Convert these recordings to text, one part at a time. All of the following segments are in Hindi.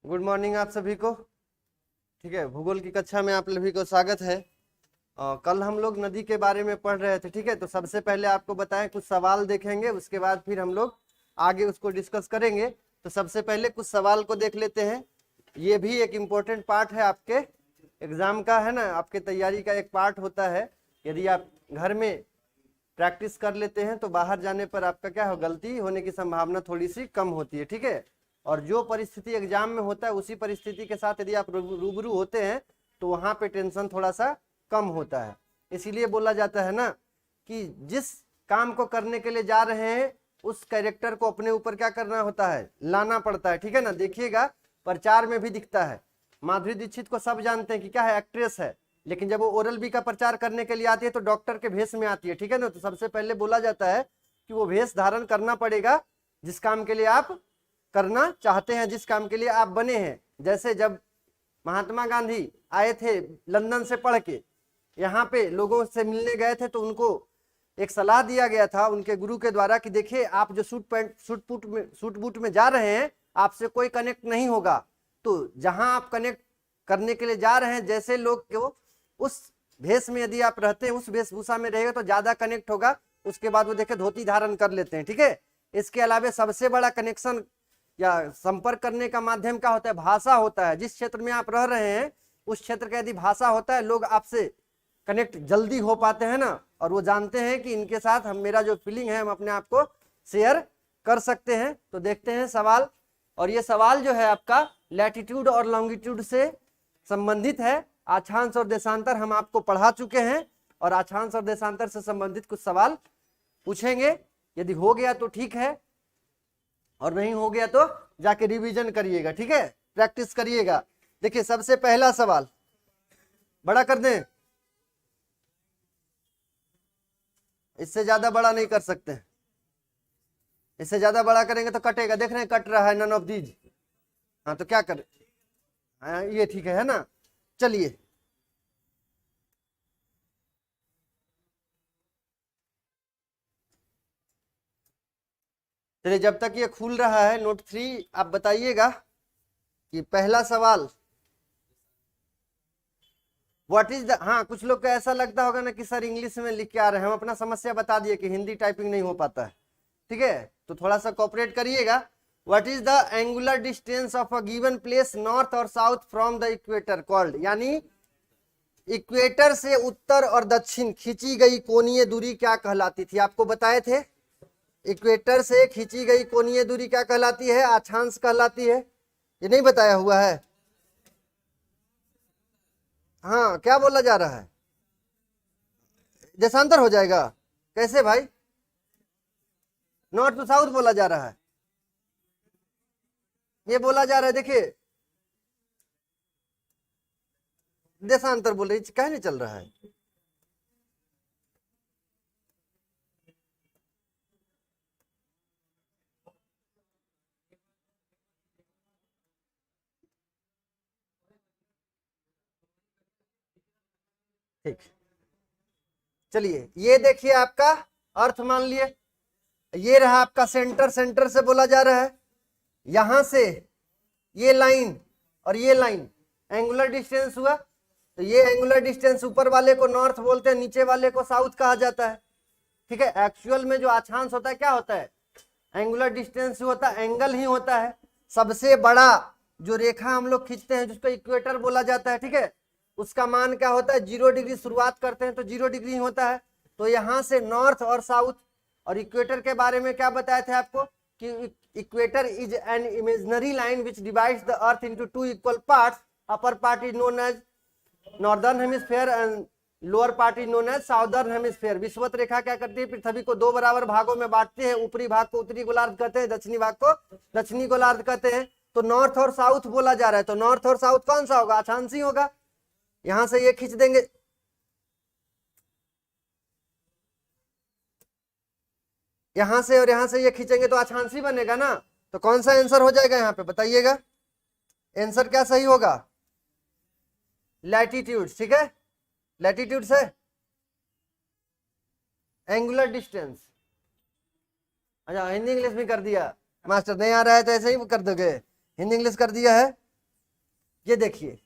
गुड मॉर्निंग आप सभी को। ठीक है, भूगोल की कक्षा में आप सभी को स्वागत है। कल हम लोग नदी के बारे में पढ़ रहे थे। ठीक है, तो सबसे पहले आपको बताएं, कुछ सवाल देखेंगे, उसके बाद फिर हम लोग आगे उसको डिस्कस करेंगे। तो सबसे पहले कुछ सवाल को देख लेते हैं। ये भी एक इम्पोर्टेंट पार्ट है, आपके एग्जाम का है ना, आपके तैयारी का एक पार्ट होता है। यदि आप घर में प्रैक्टिस कर लेते हैं तो बाहर जाने पर आपका क्या हो, गलती होने की संभावना थोड़ी सी कम होती है। ठीक है, और जो परिस्थिति एग्जाम में होता है उसी परिस्थिति के साथ यदि आप रूबरू होते हैं तो वहां पे टेंशन थोड़ा सा कम होता है। इसीलिए बोला जाता है ना कि जिस काम को करने के लिए जा रहे हैं उस कैरेक्टर को अपने ऊपर क्या करना होता है, लाना पड़ता है। ठीक है ना, देखिएगा प्रचार में भी दिखता है। माधुरी दीक्षित को सब जानते हैं कि क्या है, एक्ट्रेस है, लेकिन जब वो ओरल बी का प्रचार करने के लिए आती है तो डॉक्टर के भेष में आती है। ठीक है ना, तो सबसे पहले बोला जाता है कि वो भेष धारण करना पड़ेगा जिस काम के लिए आप करना चाहते हैं, जिस काम के लिए आप बने हैं। जैसे जब महात्मा गांधी आए थे लंदन से पढ़ के, यहाँ पे लोगों से मिलने गए थे, तो उनको एक सलाह दिया गया था उनके गुरु के द्वारा कि देखिए आप जो सूट बूट में जा रहे हैं आपसे कोई कनेक्ट नहीं होगा। तो जहां आप कनेक्ट करने के लिए जा रहे हैं, जैसे लोग को उस भेष में यदि आप रहते हैं, उस वेशभूषा में रहेगा तो ज्यादा कनेक्ट होगा। उसके बाद वो देखे धोती धारण कर लेते हैं। ठीक है, इसके अलावा सबसे बड़ा कनेक्शन या संपर्क करने का माध्यम क्या होता है, भाषा होता है। जिस क्षेत्र में आप रह रहे हैं उस क्षेत्र का यदि भाषा होता है, लोग आपसे कनेक्ट जल्दी हो पाते हैं ना, और वो जानते हैं कि इनके साथ हम मेरा जो फीलिंग है हम अपने आप को शेयर कर सकते हैं। तो देखते हैं सवाल, और ये सवाल जो है आपका लैटिट्यूड और लॉन्गिट्यूड से संबंधित है। अक्षांश और देशांतर हम आपको पढ़ा चुके हैं, और अक्षांश और देशांतर से संबंधित कुछ सवाल पूछेंगे। यदि हो गया तो ठीक है, और नहीं हो गया तो जाके रिवीजन करिएगा। ठीक है, प्रैक्टिस करिएगा। देखिए सबसे पहला सवाल बड़ा कर दें, इससे ज्यादा बड़ा नहीं कर सकते, इससे ज्यादा बड़ा करेंगे तो कटेगा। देख रहे हैं कट रहा है, नन ऑफ दीज। हाँ तो क्या करें, हाँ ये ठीक है ना। चलिए चलिए, जब तक ये खुल रहा है नोट 3 आप बताइएगा कि पहला सवाल व्हाट इज द, हाँ कुछ लोग को ऐसा लगता होगा ना कि सर इंग्लिश में लिख के आ रहे हैं, हम अपना समस्या बता दिए कि हिंदी टाइपिंग नहीं हो पाता है। ठीक है, तो थोड़ा सा कोऑपरेट करिएगा। What is the angular distance of a given place north और south from the equator called, यानी इक्वेटर से उत्तर और दक्षिण खींची गई कोणीय दूरी क्या कहलाती थी, आपको बताए थे। इक्वेटर से खींची गई कोणीय दूरी क्या कहलाती है, अक्षांश कहलाती है। ये नहीं बताया हुआ है, हाँ क्या बोला जा रहा है, देशांतर हो जाएगा। कैसे भाई, नॉर्थ टू साउथ बोला जा रहा है, ये बोला जा रहा है। देखिए देशांतर बोल रही, कह नहीं चल रहा है। ठीक, चलिए ये देखिए आपका अर्थ मान लिए, ये रहा आपका सेंटर, सेंटर से बोला जा रहा है यहां से ये लाइन और ये लाइन एंगुलर डिस्टेंस हुआ। तो ये एंगुलर डिस्टेंस ऊपर वाले को नॉर्थ बोलते हैं, नीचे वाले को साउथ कहा जाता है। ठीक है, एक्चुअल में जो अक्षांश होता है क्या होता है, एंगुलर डिस्टेंस होता है, एंगल ही होता है। सबसे बड़ा जो रेखा हम लोग खींचते हैं जिसको इक्वेटर बोला जाता है, ठीक है, उसका मान क्या होता है, 0 डिग्री शुरुआत करते हैं तो 0 डिग्री होता है। तो यहां से नॉर्थ और साउथ, और इक्वेटर के बारे में क्या बताए थे आपको कि equator is an imaginary line which divides the earth into 2 equal parts. Upper part is known as northern hemisphere and lower part is known as southern hemisphere. विषुवत रेखा क्या करती है, पृथ्वी को 2 बराबर भागों में बांटते हैं। ऊपरी भाग को उत्तरी गोलार्ध कहते हैं, दक्षिणी भाग को दक्षिणी गोलार्ध कहते हैं। तो नॉर्थ और साउथ बोला जा रहा है, तो नॉर्थ और साउथ कौन सा होगा, अक्षांशी होगा। यहां से ये खींच देंगे, यहां से और यहां से ये खींचेंगे तो अक्षांशी बनेगा ना। तो कौन सा आंसर हो जाएगा यहाँ पे बताइएगा, आंसर क्या सही होगा, लैटिट्यूड। ठीक है, लैटिट्यूड से एंगुलर डिस्टेंस। अच्छा हिंदी इंग्लिश भी कर दिया, मास्टर नहीं आ रहा है तो ऐसे ही कर दोगे, हिंदी इंग्लिश कर दिया है। ये देखिए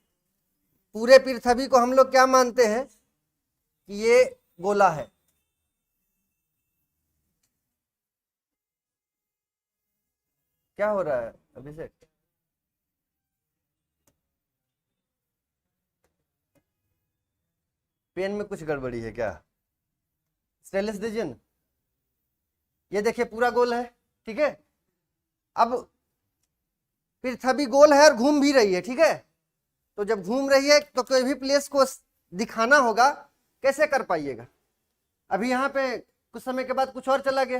पूरे पृथ्वी को हम लोग क्या मानते हैं कि ये गोला है। क्या हो रहा है अभिषेक? पेन में कुछ गड़बड़ी है क्या? स्टेनलेस दीजिए ना। ये देखिए पूरा गोल है, ठीक है। अब पृथ्वी गोल है और घूम भी रही है, ठीक है। तो जब घूम रही है तो कोई भी प्लेस को दिखाना होगा, कैसे कर पाइएगा? अभी यहाँ पे कुछ समय के बाद कुछ और चला गया,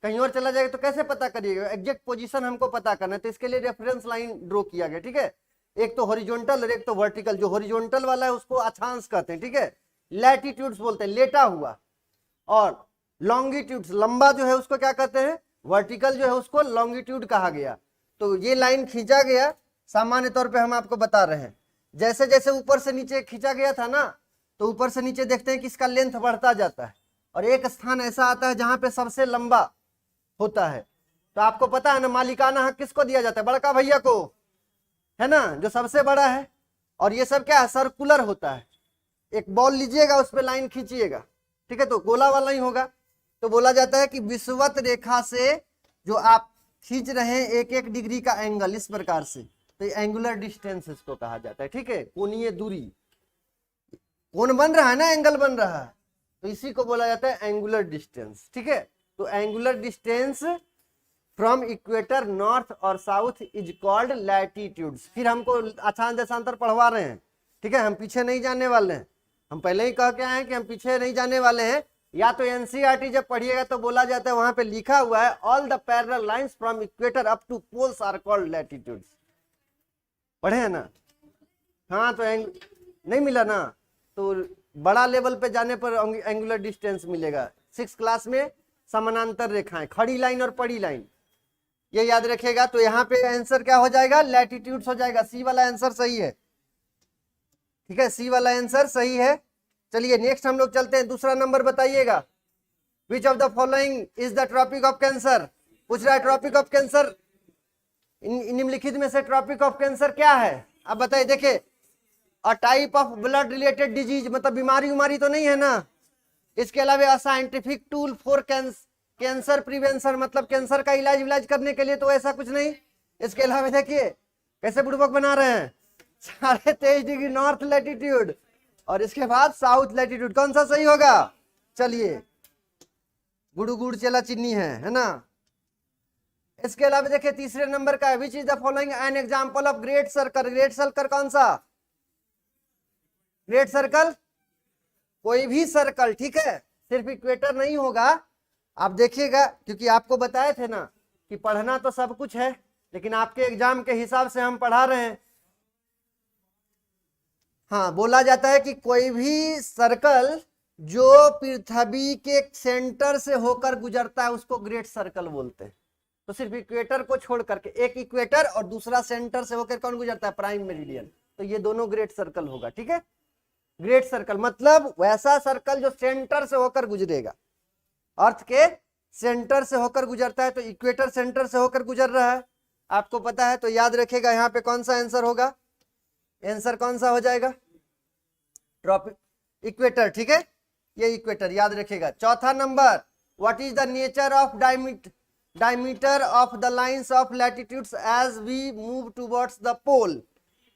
कहीं और चला जाएगा, तो कैसे पता करिएगा? एग्जैक्ट पोजीशन हमको पता करना है, तो इसके लिए रेफरेंस लाइन ड्रॉ किया गया, ठीक है। एक तो हॉरिजॉन्टल और एक तो वर्टिकल। जो हॉरिजॉन्टल वाला है उसको अक्षांश कहते हैं, ठीक है। लैटिट्यूड्स बोलते हैं, लेटा हुआ। और लॉन्गिट्यूड्स, लंबा जो है उसको क्या कहते हैं? वर्टिकल जो है उसको लॉन्गिट्यूड कहा गया। तो ये लाइन खींचा गया, सामान्य तौर पे हम आपको बता रहे हैं। जैसे जैसे ऊपर से नीचे खींचा गया था ना, तो ऊपर से नीचे देखते हैं कि इसका लेंथ बढ़ता जाता है, और एक स्थान ऐसा आता है जहां पे सबसे लंबा होता है। तो आपको पता है ना, मालिकाना हक किसको दिया जाता है? बड़का भैया को, है ना, जो सबसे बड़ा है। और ये सब क्या है? सर्कुलर होता है। एक बॉल लीजिएगा, उस पर लाइन खींचिएगा, ठीक है, तो गोला वाला ही होगा। तो बोला जाता है कि विषुवत रेखा से जो आप खींच रहे हैं 1-1 डिग्री का एंगल, इस प्रकार से, तो एंगुलर डिस्टेंस इसको कहा जाता है, ठीक है। कोणीय दूरी, कोण बन रहा है ना, एंगल बन रहा है, तो इसी को बोला जाता है एंगुलर डिस्टेंस, ठीक है। तो angular distance from equator north और साउथ इज कॉल्ड लैटिट्यूड्स। फिर हमको अक्षांश देशांतर पढ़वा रहे हैं, ठीक है। हम पीछे नहीं जाने वाले हैं, हम पहले ही कह के आए हैं कि हम पीछे नहीं जाने वाले हैं। या तो एनसीईआरटी जब पढ़िएगा तो बोला जाता है, वहां पे लिखा हुआ है all the parallel lines from equator up to poles are called latitudes. पढ़े हैं ना? हाँ, तो नहीं मिला ना, तो बड़ा लेवल पे जाने पर एंगुलर डिस्टेंस मिलेगा। 6 क्लास में समानांतर रेखाएं, खड़ी लाइन और पड़ी लाइन, ये याद रखिएगा। तो यहाँ पे आंसर क्या हो जाएगा? लैटिट्यूड्स हो जाएगा। सी वाला आंसर सही है, ठीक है, सी वाला आंसर सही है। चलिए नेक्स्ट हम लोग चलते हैं। दूसरा नंबर बताइएगा, which of the following is the tropic of Cancer? पूछ रहा है ट्रॉपिक ऑफ कैंसर, निम्नलिखित में से ट्रॉपिक ऑफ कैंसर क्या है? अब बताइए। देखिए, a type of blood related disease, मतलब बीमारी उमारी तो नहीं है ना। इसके अलावा scientific tool for cancer prevention, मतलब कैंसर का इलाज करने के लिए, तो ऐसा कुछ नहीं। इसके अलावा देखिए कैसे बुड़बक बना रहे हैं, 23.5 डिग्री नॉर्थ लैटिट्यूड, और इसके बाद साउथ लैटिट्यूड। कौन सा सही होगा? चलिए, गुड़ गुड़ चला चीनी है ना। इसके अलावा देखिए तीसरे नंबर का है, which is the following an example of great circle? Great circle कौन सा? ग्रेट सर्कल कोई भी सर्कल, ठीक है, सिर्फ इक्वेटर नहीं होगा। आप देखिएगा, क्योंकि आपको बताए थे ना कि पढ़ना तो सब कुछ है, लेकिन आपके एग्जाम के हिसाब से हम पढ़ा रहे हैं। हाँ, बोला जाता है कि कोई भी सर्कल जो पृथ्वी के सेंटर से होकर गुजरता है उसको ग्रेट सर्कल बोलते हैं। तो सिर्फ इक्वेटर को छोड़ करके, एक इक्वेटर और दूसरा सेंटर से होकर कौन गुजरता है? Prime meridian. तो ये दोनों ग्रेट सर्कल होगा, ठीक है। ग्रेट सर्कल मतलब वैसा सर्कल जो सेंटर से होकर गुजरेगा, अर्थ के सेंटर से होकर गुजरता है। तो इक्वेटर सेंटर से होकर गुजर रहा है, आपको पता है। तो याद रखिएगा यहाँ पे कौन सा आंसर होगा? आंसर कौन सा हो जाएगा? ट्रॉपिक, इक्वेटर, ठीक है, ये इक्वेटर याद रखिएगा। चौथा number, what is the nature of diameter of the lines of latitudes as we move towards the pole?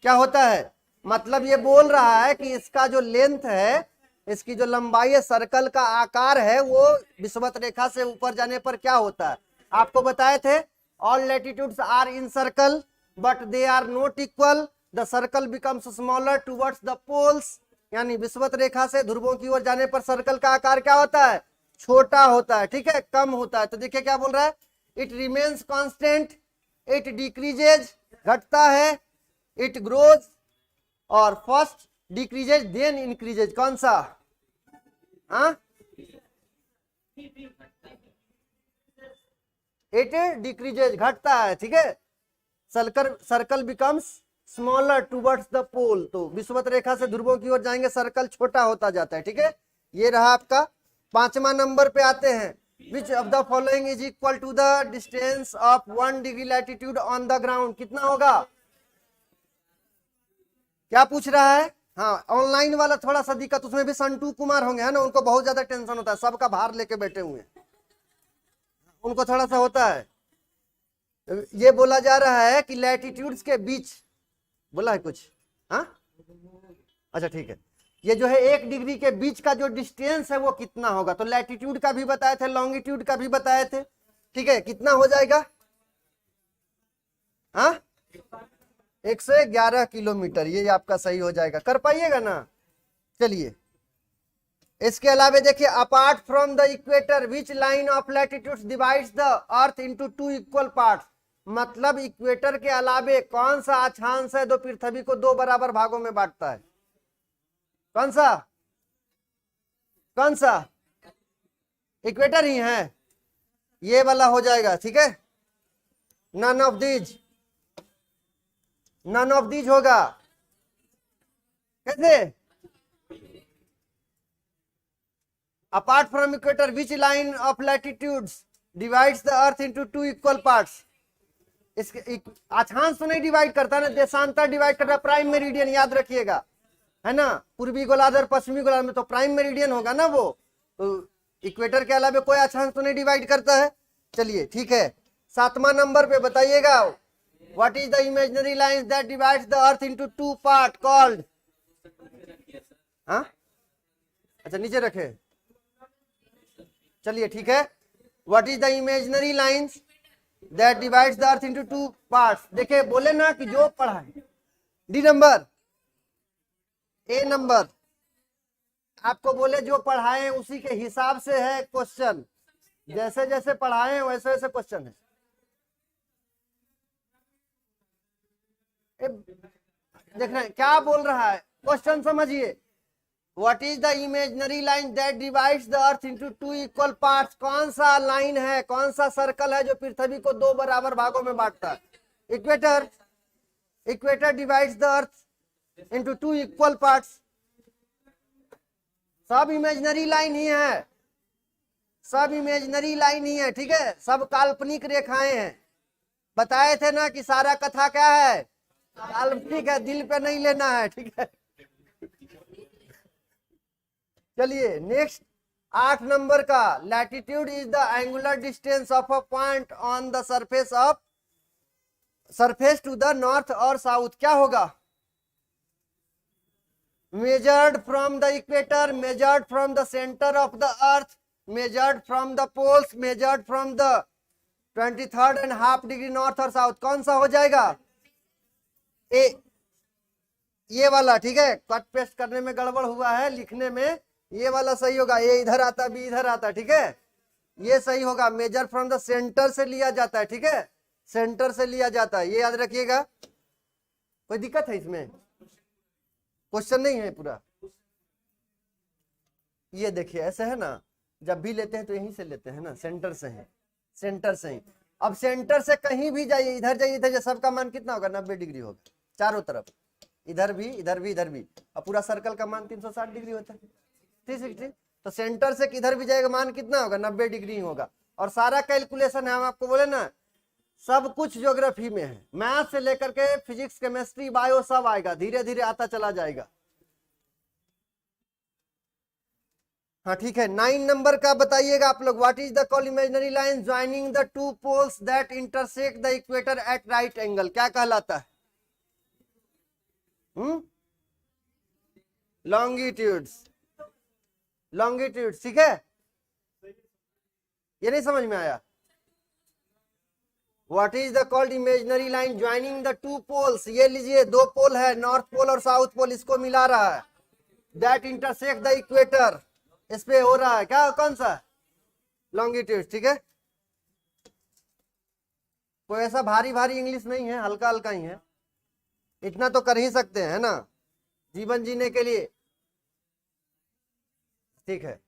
क्या होता है? मतलब ये बोल रहा है कि इसका जो लेंथ है, इसकी जो लंबाई है, सर्कल का आकार है, वो विषुवत रेखा से ऊपर जाने पर क्या होता है? आपको बताए थे all latitudes are in circle but they are not equal, the circle becomes smaller towards the poles. यानी विषुवत रेखा से ध्रुवों की ओर जाने पर सर्कल का आकार क्या होता है? छोटा होता है, ठीक है, कम होता है। तो देखिए क्या बोल रहा है, it remains constant, it decreases, घटता है, इट ग्रोज, और फर्स्ट डिक्रीजेज देन इंक्रीजेज। कौन सा? हाँ, इट डिक्रीजेज, घटता है, ठीक है। Circle becomes smaller towards the pole, तो विषुवत रेखा से ध्रुवों की ओर जाएंगे, सर्कल छोटा होता जाता है, ठीक है। ये रहा आपका। पांचवा नंबर पे आते हैं, which of the following is equal to the distance of 1 degree latitude on the ground? कितना होगा? क्या पूछ रहा है? हाँ, ऑनलाइन वाला थोड़ा सा दिक्कत, उसमें भी संटू कुमार होंगे है ना, उनको बहुत ज्यादा टेंशन होता है, सबका भार लेके बैठे हुए हैं, उनको थोड़ा सा होता है। ये बोला जा रहा है कि लैटिट्यूड्स के बीच, बोला है कुछ? हाँ, अच्छा ठीक है। ये जो है 1 डिग्री के बीच का जो डिस्टेंस है वो कितना होगा, तो लैटिट्यूड का भी बताए थे, लॉन्गिट्यूड का भी बताए थे, ठीक है। कितना हो जाएगा? हाँ, 111 किलोमीटर, ये आपका सही हो जाएगा, कर पाइएगा ना? चलिए, इसके अलावा देखिए, apart from the equator which line of latitude divides the earth into 2 equal parts, मतलब इक्वेटर के अलावे कौन सा अक्षांश है जो पृथ्वी को 2 बराबर भागों में बांटता है? कौन सा? कौन सा? इक्वेटर ही है, ये वाला हो जाएगा, ठीक है। None of these, none of these होगा। कैसे? Apart from equator which line of latitudes divides the earth into 2 equal parts. इसके अक्षांश तो नहीं डिवाइड करता ना, देशांतर डिवाइड करता, प्राइम मेरिडियन याद रखिएगा, है ना। पूर्वी गोलार्ध और पश्चिमी गोलार्ध में तो प्राइम मेरिडियन होगा ना वो, तो इक्वेटर के अलावा कोई अक्षांश तो नहीं डिवाइड करता है। चलिए ठीक है, 7वां नंबर पे बताइएगा, what is the imaginary line that divides the earth into 2 part called? हाँ, अच्छा नीचे रखे, चलिए ठीक है। What is the imaginary lines that divides the earth into 2 parts? देखिए बोले ना कि जो पढ़ा है, डी नंबर, ए नंबर, आपको बोले जो पढ़ाए उसी के हिसाब से है क्वेश्चन, जैसे जैसे पढ़ाए वैसे वैसे क्वेश्चन है। देखना क्या बोल रहा है, क्वेश्चन समझिए। What is the imaginary line that divides the earth into 2 equal parts? कौन सा लाइन है, कौन सा सर्कल है जो पृथ्वी को 2 बराबर भागों में बांटता है? Equator, equator divides the earth into 2 equal parts. सब इमेजिनरी लाइन ही है, सब इमेजिनरी लाइन ही है, ठीक है, सब काल्पनिक रेखाएं हैं। बताए थे ना कि सारा कथा क्या है, काल्पनिक है, दिल पे नहीं लेना है, ठीक है। चलिए नेक्स्ट, 8 नंबर का, latitude is the angular distance of a point on the surface to the north और साउथ। क्या होगा? measured from the equator, measured from the center of the earth, measured from the poles, measured from the 23rd and half degree north और south। कौन सा हो जाएगा? ए, ये वाला, ठीक है। कट पेस्ट करने में गड़बड़ हुआ है, लिखने में ये वाला सही होगा, ये इधर आता, बी इधर आता, ठीक है, ये सही होगा। मेजर फ्रॉम द सेंटर से लिया जाता है, ठीक है, सेंटर से लिया जाता है, ये याद रखिएगा। कोई दिक्कत है इसमें? क्वेश्चन नहीं है पूरा, ये देखिए ऐसे है ना, जब भी लेते हैं तो यहीं से लेते हैं ना, सेंटर से है, सेंटर से ही। अब सेंटर से कहीं भी जाइए, इधर जाइए, इधर, सबका मान कितना होगा? 90 डिग्री होगा चारों तरफ, इधर भी, इधर भी, इधर भी, और पूरा सर्कल का मान 360 डिग्री होता है, 360। तो सेंटर से किधर भी जाएगा मान कितना होगा? 90 डिग्री होगा। और सारा कैलकुलेशन है, हम आपको बोले ना, सब कुछ ज्योग्राफी में है, मैथ से लेकर के फिजिक्स, केमिस्ट्री, बायो सब आएगा, धीरे धीरे आता चला जाएगा। हाँ ठीक है, 9 नंबर का बताइएगा आप लोग, what is the called imaginary line joining the 2 poles that intersect the equator at right angle? क्या कहलाता है? लॉन्गिट्यूड्स, लॉन्गिट्यूड्स, ठीक है। ये नहीं समझ में आया? What is the called imaginary line joining the 2 poles? ये लीजिए 2 पोल है, नॉर्थ पोल और साउथ पोल, इसको मिला रहा है, दैट इंटरसेक्ट द इक्वेटर, इस पे हो रहा है क्या? कौन सा? लॉन्गिट्यूड, ठीक है। कोई ऐसा भारी भारी इंग्लिश नहीं है, हल्का हल्का ही है, इतना तो कर ही सकते हैं ना जीवन जीने के लिए, ठीक है।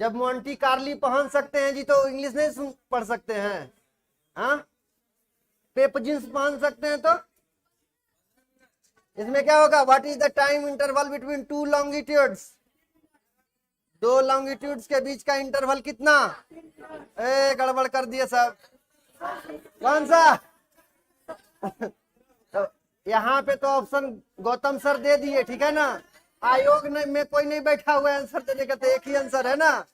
जब मोंटी कार्ली पहन सकते हैं जी तो इंग्लिश नहीं पढ़ सकते हैं? हाँ, पेप जींस पहन सकते हैं तो इसमें क्या होगा? What is the time interval between 2 longitudes? 2 longitudes के बीच का इंटरवल कितना? ए गड़बड़ कर दिए सब, कौन सा? यहाँ पे तो ऑप्शन गौतम सर दे दिए, ठीक है ना। आयोग ने में कोई नहीं बैठा हुआ है आंसर देने का, तो एक ही आंसर है ना।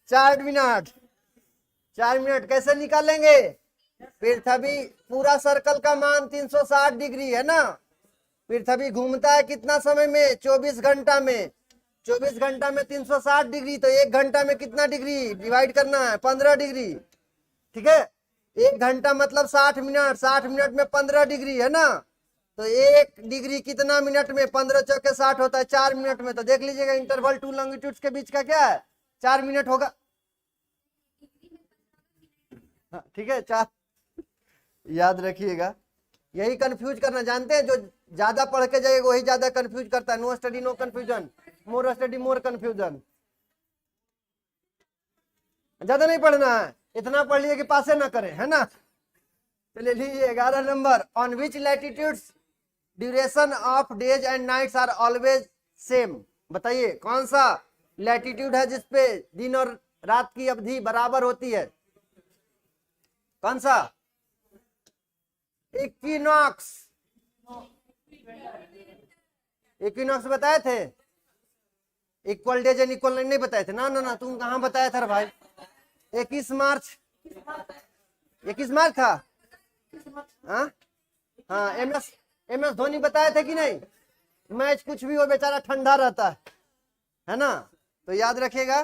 4 मिनट। 4 मिनट कैसे निकालेंगे? पृथ्वी पूरा सर्कल का मान 360 डिग्री है ना। पृथ्वी घूमता है कितना समय में? 24 घंटा में। 24 घंटा में 360 डिग्री, तो 1 घंटा में कितना डिग्री डिवाइड करना है? 15 डिग्री, ठीक है। 1 घंटा मतलब 60 मिनट, 60 मिनट में 15 डिग्री है ना। तो 1 डिग्री कितना मिनट में? 15 चौके 60 होता है 4 मिनट में। तो देख लीजिएगा इंटरवल टू लॉन्गिट्यूड्स के बीच का क्या है? 4 मिनट होगा। हाँ, ठीक है, 4। याद रखिएगा, यही कंफ्यूज करना जानते हैं। जो ज्यादा पढ़ के जाएगा वही ज्यादा कंफ्यूज करता है। No study no confusion, more study more confusion. ज्यादा नहीं पढ़ना है, इतना पढ़ लिए कि पासे ना करे, है ना। चलिए लीजिए 11 number. On which latitudes duration of days and nights are always same. बताइए कौन सा लैटिट्यूड है जिसपे दिन और रात की अवधि बराबर होती है? कौन सा? इक्विनॉक्स। इक्विनॉक्स बताए थे? Equal days and equal night नहीं बताए थे ना। ना ना, तुम कहाँ बताया था भाई? 21 मार्च। 21 मार्च था। हाँ हाँ, एम एस धोनी बताए थे कि नहीं? मैच कुछ भी हो बेचारा ठंडा रहता है ना। तो याद रखिएगा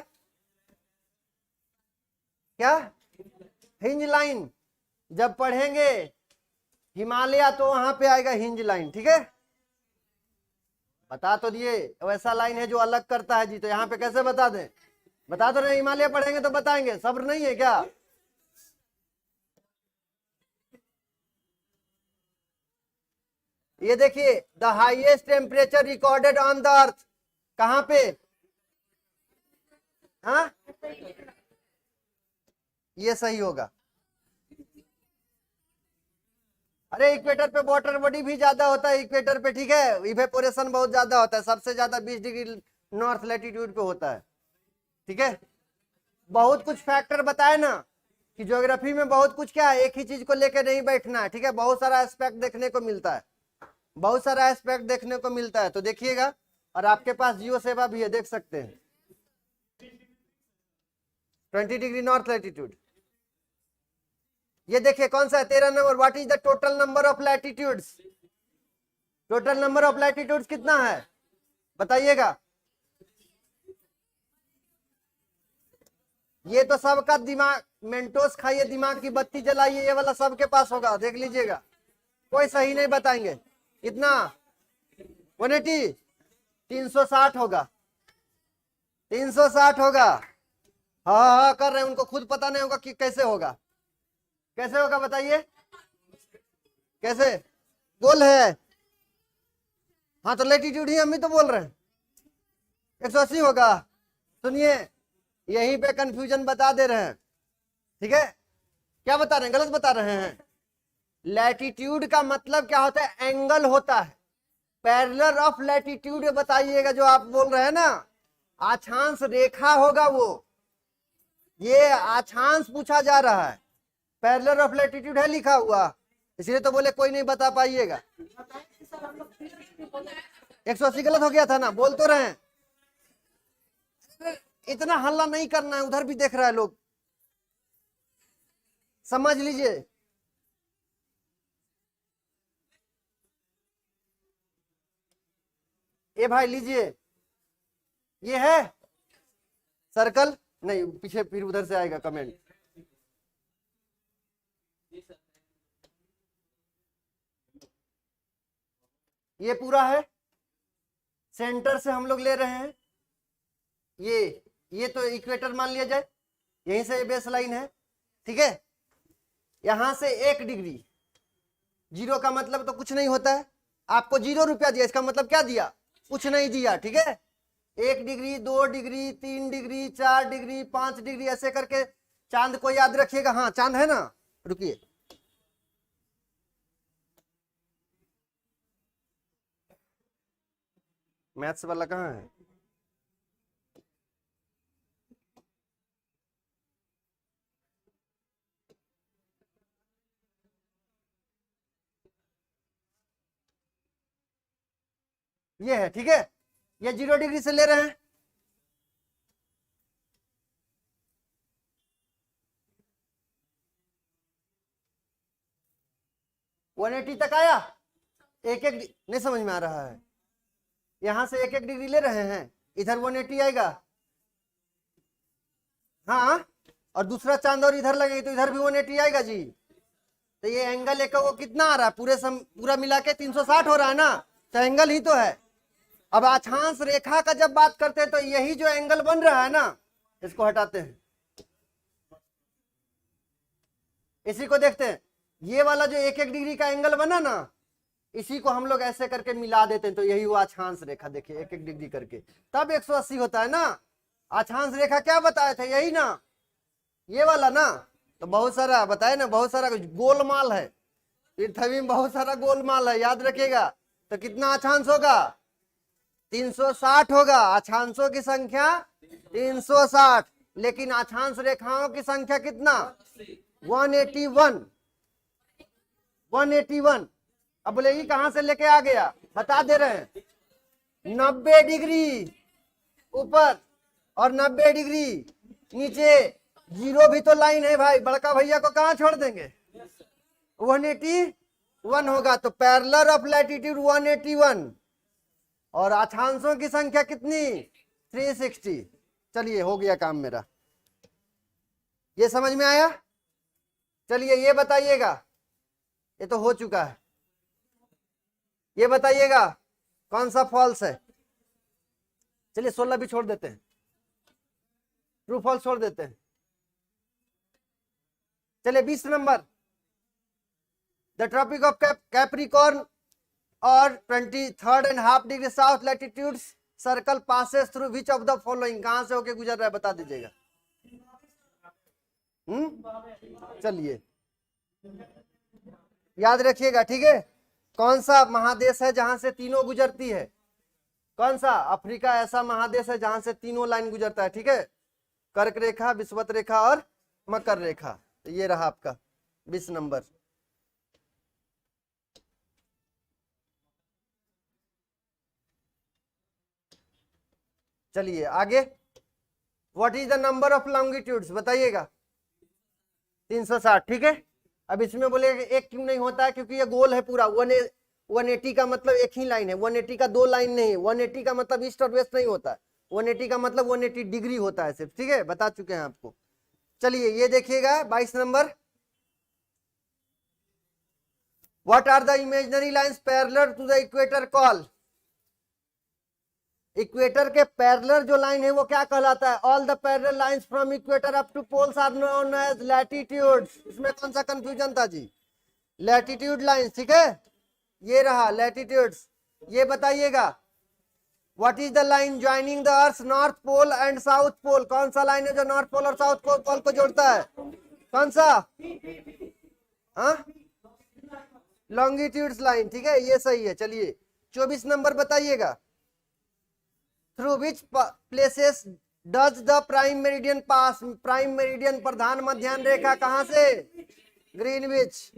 क्या? Hinge line. जब पढ़ेंगे हिमालय तो वहां पे आएगा हिंज लाइन, ठीक है। बता तो दिए, वैसा लाइन है जो अलग करता है जी, तो यहाँ पे कैसे बता दें? बता दो रहे, हिमालय पढ़ेंगे तो बताएंगे, सब्र नहीं है क्या? ये देखिए, the highest temperature recorded on the earth कहां पे? हाँ, ये सही होगा। अरे इक्वेटर पे वाटर बॉडी भी ज्यादा होता है इक्वेटर पे, ठीक है। इवेपोरेशन बहुत ज्यादा होता है, सबसे ज्यादा 20 डिग्री नॉर्थ लैटिट्यूड पे होता है, ठीक है। बहुत कुछ फैक्टर बताए ना कि ज्योग्राफी में बहुत कुछ क्या है, एक ही चीज को लेकर नहीं बैठना है, ठीक है। बहुत सारा एस्पेक्ट देखने को मिलता है, बहुत सारा एस्पेक्ट देखने को मिलता है। तो देखिएगा, और आपके पास जियो सेवा भी है, देख सकते हैं। 20 डिग्री नॉर्थ लैटिट्यूड। ये देखिए कौन सा है? 13 number. What is the total number of latitudes? Total number of latitudes कितना है बताइएगा। ये तो सबका दिमाग, मेंटोस खाइए, दिमाग की बत्ती जलाइए, ये वाला सबके पास होगा, देख लीजिएगा। कोई सही नहीं बताएंगे। कितना? 180। 360 होगा। 360 होगा। हाँ हाँ कर रहे हैं, उनको खुद पता नहीं होगा कि कैसे होगा। कैसे होगा बताइए? कैसे बोल है? हाँ तो लैटिट्यूड ही हम भी तो बोल रहे हैं। 180 होगा। सुनिए, यहीं पे कंफ्यूजन बता दे रहे हैं, ठीक है। क्या बता रहे हैं? गलत बता रहे हैं। लैटिट्यूड का मतलब क्या होता है? एंगल होता है। पैरेलल ऑफ लैटिट्यूड बताइएगा, जो आप बोल रहे हैं ना, अक्षांश रेखा होगा वो। ये अक्षांश पूछा जा रहा है, पैरेलल ऑफ लैटिट्यूड है लिखा हुआ, इसलिए तो बोले कोई नहीं बता पाइएगा। 180 गलत हो गया था ना, बोल तो रहे हैं। इतना हल्ला नहीं करना है, उधर भी देख रहा है लोग, समझ लीजिए। ये भाई लीजिए, ये है सर्कल। नहीं, पीछे फिर उधर से आएगा कमेंट। ये पूरा है, सेंटर से हम लोग ले रहे हैं। ये तो इक्वेटर मान लिया जाए, यहीं से बेस लाइन है, ठीक है। यहां से 1 डिग्री, जीरो का मतलब तो कुछ नहीं होता है। आपको 0 रुपया दिया, इसका मतलब क्या दिया? कुछ नहीं दिया, ठीक है। 1 degree, 2 degree, 3 degree, 4 degree, 5 degree, ऐसे करके। चांद को याद रखिएगा। हाँ चांद है ना, रुकिए। मैथ्स वाला कहाँ है? ये है, ठीक है। ये 0 डिग्री से ले रहे हैं, वन एटी तक आया। एक एक नहीं समझ में आ रहा है, यहां से एक एक डिग्री ले रहे हैं, इधर 180 आएगा। हाँ, और दूसरा चांद और इधर लगेगी तो इधर भी 180 आएगा जी। तो ये एंगल एक वो कितना आ रहा है, पूरा मिला के 360 हो रहा है ना, तो एंगल ही तो है। अब अक्षांश रेखा का जब बात करते हैं तो यही जो एंगल बन रहा है ना, इसको हटाते हैं, इसी को देखते हैं। ये वाला जो एक एक डिग्री का एंगल बना ना, इसी को हम लोग ऐसे करके मिला देते हैं, तो यही हुआ अक्षांश रेखा। देखिए एक एक डिग्री करके तब 180 होता है ना। अक्षांश रेखा क्या बताए थे, यही ना, ये वाला ना। तो बहुत सारा बताए ना, बहुत सारा गोलमाल है पृथ्वी में, बहुत सारा गोलमाल है, याद रखिएगा। तो कितना अक्षांश होगा, 360 होगा। अक्षांशों की संख्या 360, लेकिन अक्षांश रेखाओं की संख्या कितना, 181। 181। अब बोले ये कहां से लेके आ गया, बता दे रहे हैं। 90 डिग्री ऊपर और 90 डिग्री नीचे, 0 भी तो लाइन है भाई, बड़का भैया को कहां छोड़ देंगे। 181 होगा, तो पैरेलल ऑफ लैटिट्यूड 181, और अक्षांशों की संख्या कितनी, 360। चलिए हो गया काम मेरा, ये समझ में आया। चलिए ये बताइएगा, ये तो हो चुका है, ये बताइएगा कौन सा फॉल्स है। चलिए 16 भी छोड़ देते हैं, ट्रू फॉल्स छोड़ देते हैं। चलिए 20 number, the tropic of Capricorn और 23.5 degree south latitude circle passes through which of the following, कहां से होके गुजर रहा है बता दीजिएगा। चलिए याद रखिएगा, ठीक है। कौन सा महादेश है जहां से तीनों गुजरती है, कौन सा, अफ्रीका ऐसा महादेश है जहां से तीनों लाइन गुजरता है, ठीक है। कर्क रेखा, विषुवत रेखा और मकर रेखा। तो ये रहा आपका 20 नंबर। चलिए आगे, what is the number of longitudes बताइएगा। 360, ठीक है। अब इसमें बोले एक क्यों नहीं होता है, क्योंकि ये गोल है पूरा। 180 का मतलब एक ही लाइन है, 180 का दो लाइन नहीं है। 180 का मतलब ईस्ट और वेस्ट नहीं होता है, 180 का मतलब 180 डिग्री होता है सिर्फ, ठीक है, बता चुके हैं आपको। चलिए ये देखिएगा 22 number, what are the imaginary lines parallel to the equator call. Equator के पैरेलल जो लाइन है वो क्या कहलाता है, all the parallel lines from equator up to poles are known as latitudes. इसमें कौन सा कंफ्यूजन था जी, लैटिट्यूड लाइंस, ठीक है, ये रहा लैटिट्यूड्स। ये बताइएगा, what is the line joining the earth north pole and south pole, कौन सा लाइन है जो नॉर्थ पोल और साउथ पोल को जोड़ता है, कौन सा, हाँ, लॉन्गिट्यूड्स लाइन, ठीक है, ये सही है। चलिए 24 नंबर बताइएगा, through which places does the prime meridian pass. Prime meridian प्रधान मध्याह्न रेखा कहां से, ग्रीनविच,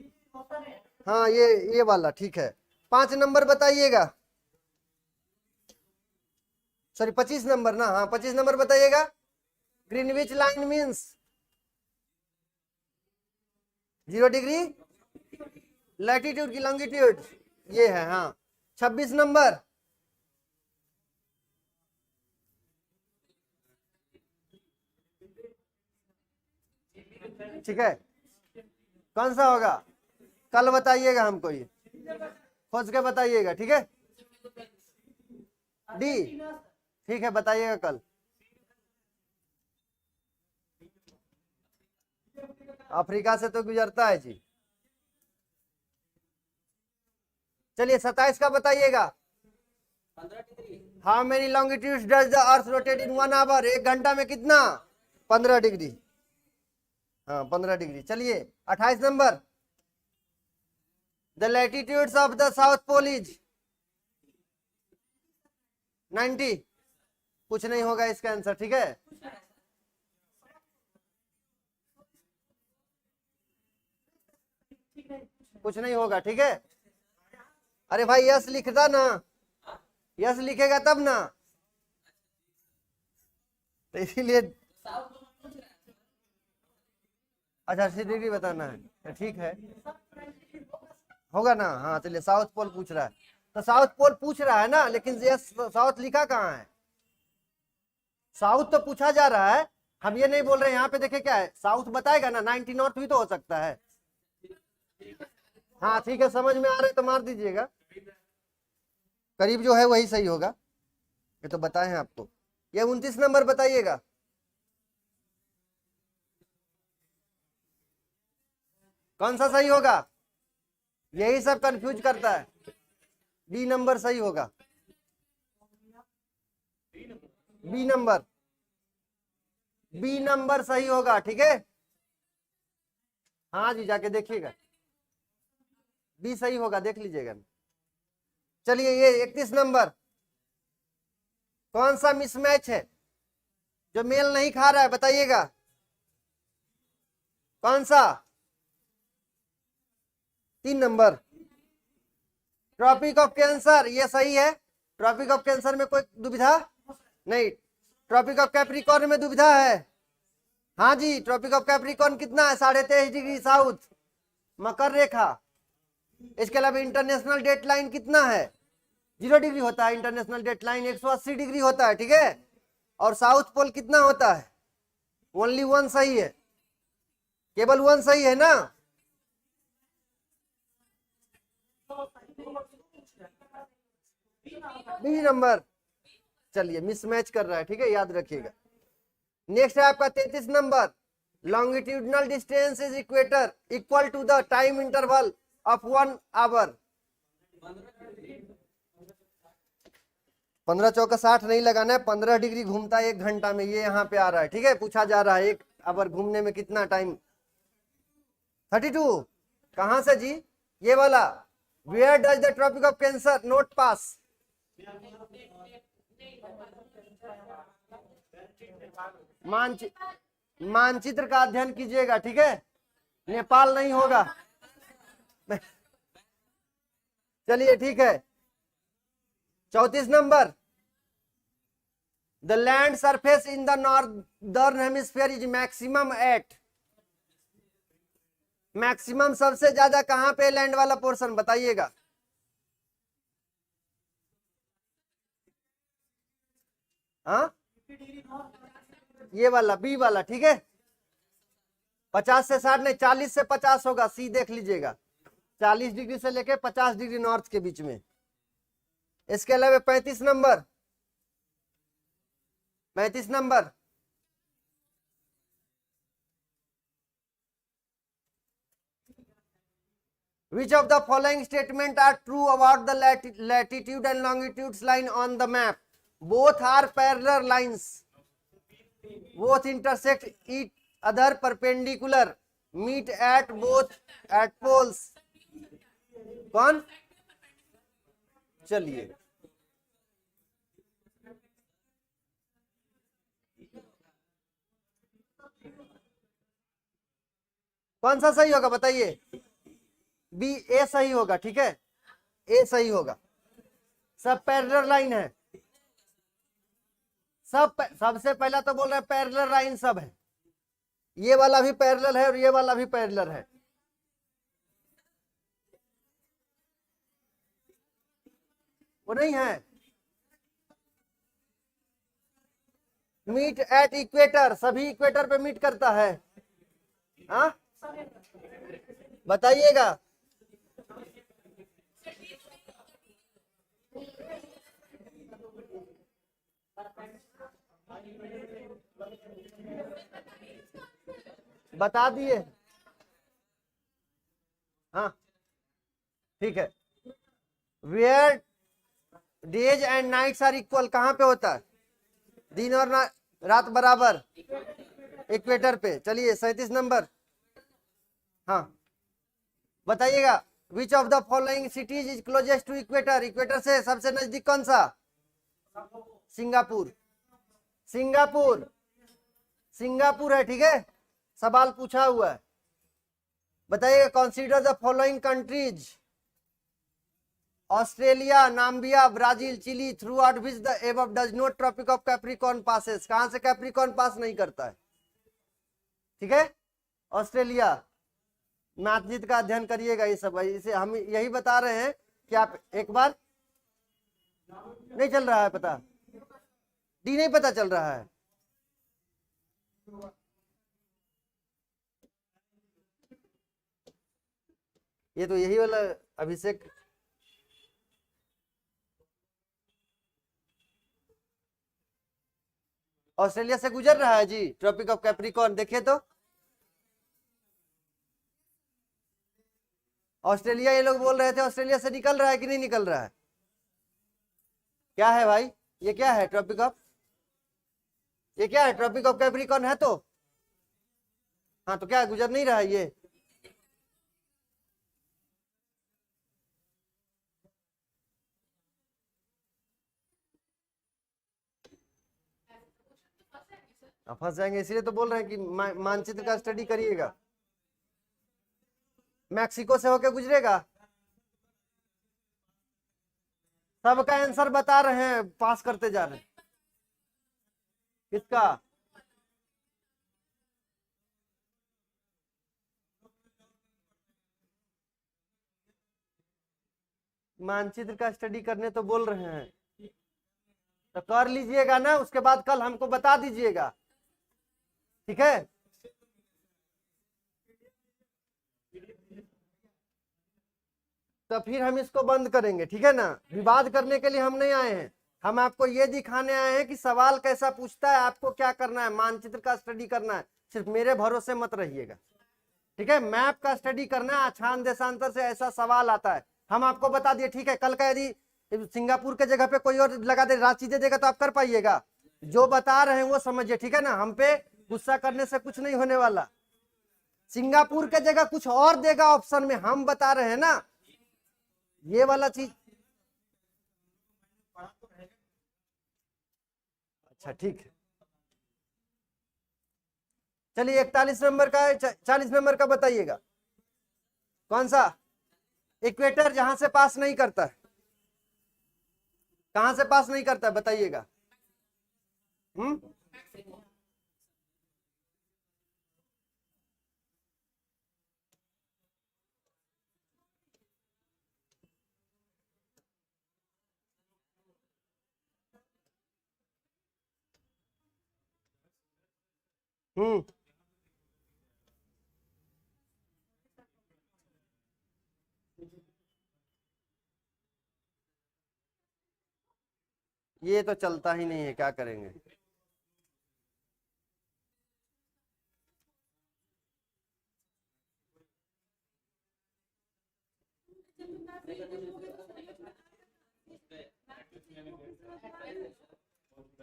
हाँ ये वाला, ठीक है। 5 नंबर बताइएगा, सॉरी 25 नंबर ना, हाँ 25 नंबर बताइएगा, Greenwich line means 0 degree latitude की लॉन्गिट्यूड, ये है, हाँ। 26 नंबर, ठीक है, कौन सा होगा, कल बताइएगा हमको, ये खोज के बताइएगा, ठीक है। डी, ठीक है, बताइएगा कल। अफ्रीका से तो गुजरता है जी। चलिए 27 का बताइएगा, how many longitudes does the earth rotate in 1 hour, 1 घंटा में कितना, 15 डिग्री, हाँ 15 डिग्री। चलिए 28 number, the latitudes of the south pole is 90। कुछ नहीं होगा इसका आंसर, ठीक है। कुछ नहीं होगा, ठीक है। अरे भाई यस लिखता ना, यस लिखेगा तब ना, तो इसीलिए। अच्छा 80 डिग्री बताना है, तो ठीक है, होगा ना। हाँ चलिए, साउथ पोल पूछ रहा है, तो साउथ पोल पूछ रहा है ना, लेकिन यस साउथ लिखा कहाँ है? साउथ तो पूछा जा रहा है, हम ये नहीं बोल रहे। यहाँ पे देखे क्या है, साउथ बताएगा ना, 90 नॉर्थ भी तो हो सकता है। हाँ ठीक है, समझ में आ रहे तो मार दीजिएगा, करीब जो है वही सही होगा, ये तो बताए हैं आपको। ये 29 नंबर बताइएगा। कौन सा सही होगा? यही सब कंफ्यूज करता है। बी नंबर सही होगा, बी नंबर, बी नंबर सही होगा, ठीक है। हाँ जी, जाके देखिएगा, बी सही होगा, देख लीजिएगा। चलिए ये 31 नंबर, कौन सा मिसमैच है जो मेल नहीं खा रहा है, बताइएगा कौन सा? 3 नंबर, ट्रॉपिक ऑफ कैंसर, ये सही है। ट्रॉपिक ऑफ कैंसर में कोई दुविधा नहीं। ट्रॉपिक ऑफ कैप्रिकॉर्न में दुविधा है। हाँ जी, ट्रॉपिक ऑफ कैप्रिकॉर्न कितना है? 23.5 डिग्री साउथ, मकर रेखा। इसके अलावा इंटरनेशनल डेट लाइन कितना है? 0 डिग्री होता है। इंटरनेशनल डेट लाइन 180 डिग्री होता है, ठीक है। और साउथ पोल कितना होता है? ओनली 1 सही है, केवल 1 सही है ना। बी नंबर, चलिए मिसमैच कर रहा है, ठीक है, याद रखिएगा। नेक्स्ट है आपका 33 number, longitudinal distance is equator equal to the time interval of 1 hour. 15 चौका 60 नहीं लगाना है, 15 डिग्री घूमता है 1 घंटा में, ये यहाँ पे आ रहा है, ठीक है। पूछा जा रहा है 1 आवर घूमने में कितना टाइम? 32। कहां से जी? ये वाला, where does the tropic of cancer not pass? मानचित्र का अध्ययन कीजिएगा, ठीक है, नेपाल नहीं होगा। चलिए ठीक है। 34 number, the land surface in the northern hemisphere is maximum at. Maximum सबसे ज्यादा कहां पे लैंड वाला पोर्शन, बताइएगा। हाँ ये वाला, बी वाला, ठीक है। 50 से 60 नहीं, 40 से 50 होगा, सी देख लीजिएगा। 40 डिग्री से लेके 50 डिग्री नॉर्थ के बीच में। इसके अलावा 35 number, 35 number, which of the following statement are true about the latitude and longitude line on the map? Both are parallel lines, both intersect each other perpendicular, meet at both at poles. कौन? चलिए कौन सा सही होगा बताइए? बी, ए सही होगा, ठीक है, ए सही होगा। सब पैरेलल लाइन है, सबसे पहला तो बोल रहे हैं पैरेलल लाइन सब है। ये वाला भी पैरेलल है और ये वाला भी पैरेलल है। वो नहीं है। मीट एट इक्वेटर, सभी इक्वेटर पे मीट करता है। हाँ बताइएगा। बता दिए। हाँ ठीक है। Where days and nights are equal, कहां पे होता है? दिन और रात बराबर, इक्वेटर पे। चलिए 37 नंबर, हाँ बताइएगा। Which of the following cities is closest to equator? Equator से सबसे नजदीक कौन सा? सिंगापुर, सिंगापुर, सिंगापुर है, ठीक है। सवाल पूछा हुआ है, बताइएगा। Consider the following countries, Australia, Namibia, Brazil, Chile, throughout which the above does not Tropic of Capricorn passes. कहां से कैप्रिकॉर्न पास नहीं करता है? ठीक है, ऑस्ट्रेलिया। मैथजीत का अध्ययन करिएगा ये सब भाई, इसे हम यही बता रहे हैं कि आप एक बार नहीं चल रहा है पता, डी नहीं पता चल रहा है। ये तो यही वाला अभिषेक, ऑस्ट्रेलिया से गुजर रहा है जी ट्रॉपिक ऑफ कैप्रिकॉर्न। देखिए तो ऑस्ट्रेलिया, ये लोग बोल रहे थे ऑस्ट्रेलिया से निकल रहा है कि नहीं निकल रहा है? क्या है भाई, ये क्या है ट्रॉपिक ऑफ, ये क्या है ट्रॉपिक ऑफ कैप्रिकॉर्न है तो, हाँ तो क्या है, गुजर नहीं रहा है ये? फंस जाएंगे, इसलिए तो बोल रहे हैं कि मानचित्र का स्टडी करिएगा। मैक्सिको से होके गुजरेगा, सबका आंसर बता रहे हैं, पास करते जा रहे हैं। किसका? मानचित्र का स्टडी करने तो बोल रहे हैं, तो कर लीजिएगा ना, उसके बाद कल हमको बता दीजिएगा, ठीक है? तो फिर हम इसको बंद करेंगे, ठीक है ना? विवाद करने के लिए हम नहीं आए हैं, हम आपको ये दिखाने आए हैं कि सवाल कैसा पूछता है, आपको क्या करना है, मानचित्र का स्टडी करना है। सिर्फ मेरे भरोसे मत रहिएगा, ठीक है? मैप का स्टडी करना है, अक्षांश देशांतर से ऐसा सवाल आता है, हम आपको बता दिए, ठीक है? कल का यदि सिंगापुर के जगह पे कोई और लगा दे, रांची दे देगा, तो आप कर पाइएगा? जो बता रहे हैं वो समझिए, ठीक है ना? हम पे गुस्सा करने से कुछ नहीं होने वाला। सिंगापुर के जगह कुछ और देगा ऑप्शन में, हम बता रहे हैं ना ये वाला चीज। अच्छा ठीक है, चलिए 41 नंबर का, 40 नंबर का बताइएगा कौन सा? इक्वेटर जहां से पास नहीं करता है, कहां से पास नहीं करता है बताइएगा? हम्म, हम्म, ये तो चलता ही नहीं है, क्या करेंगे?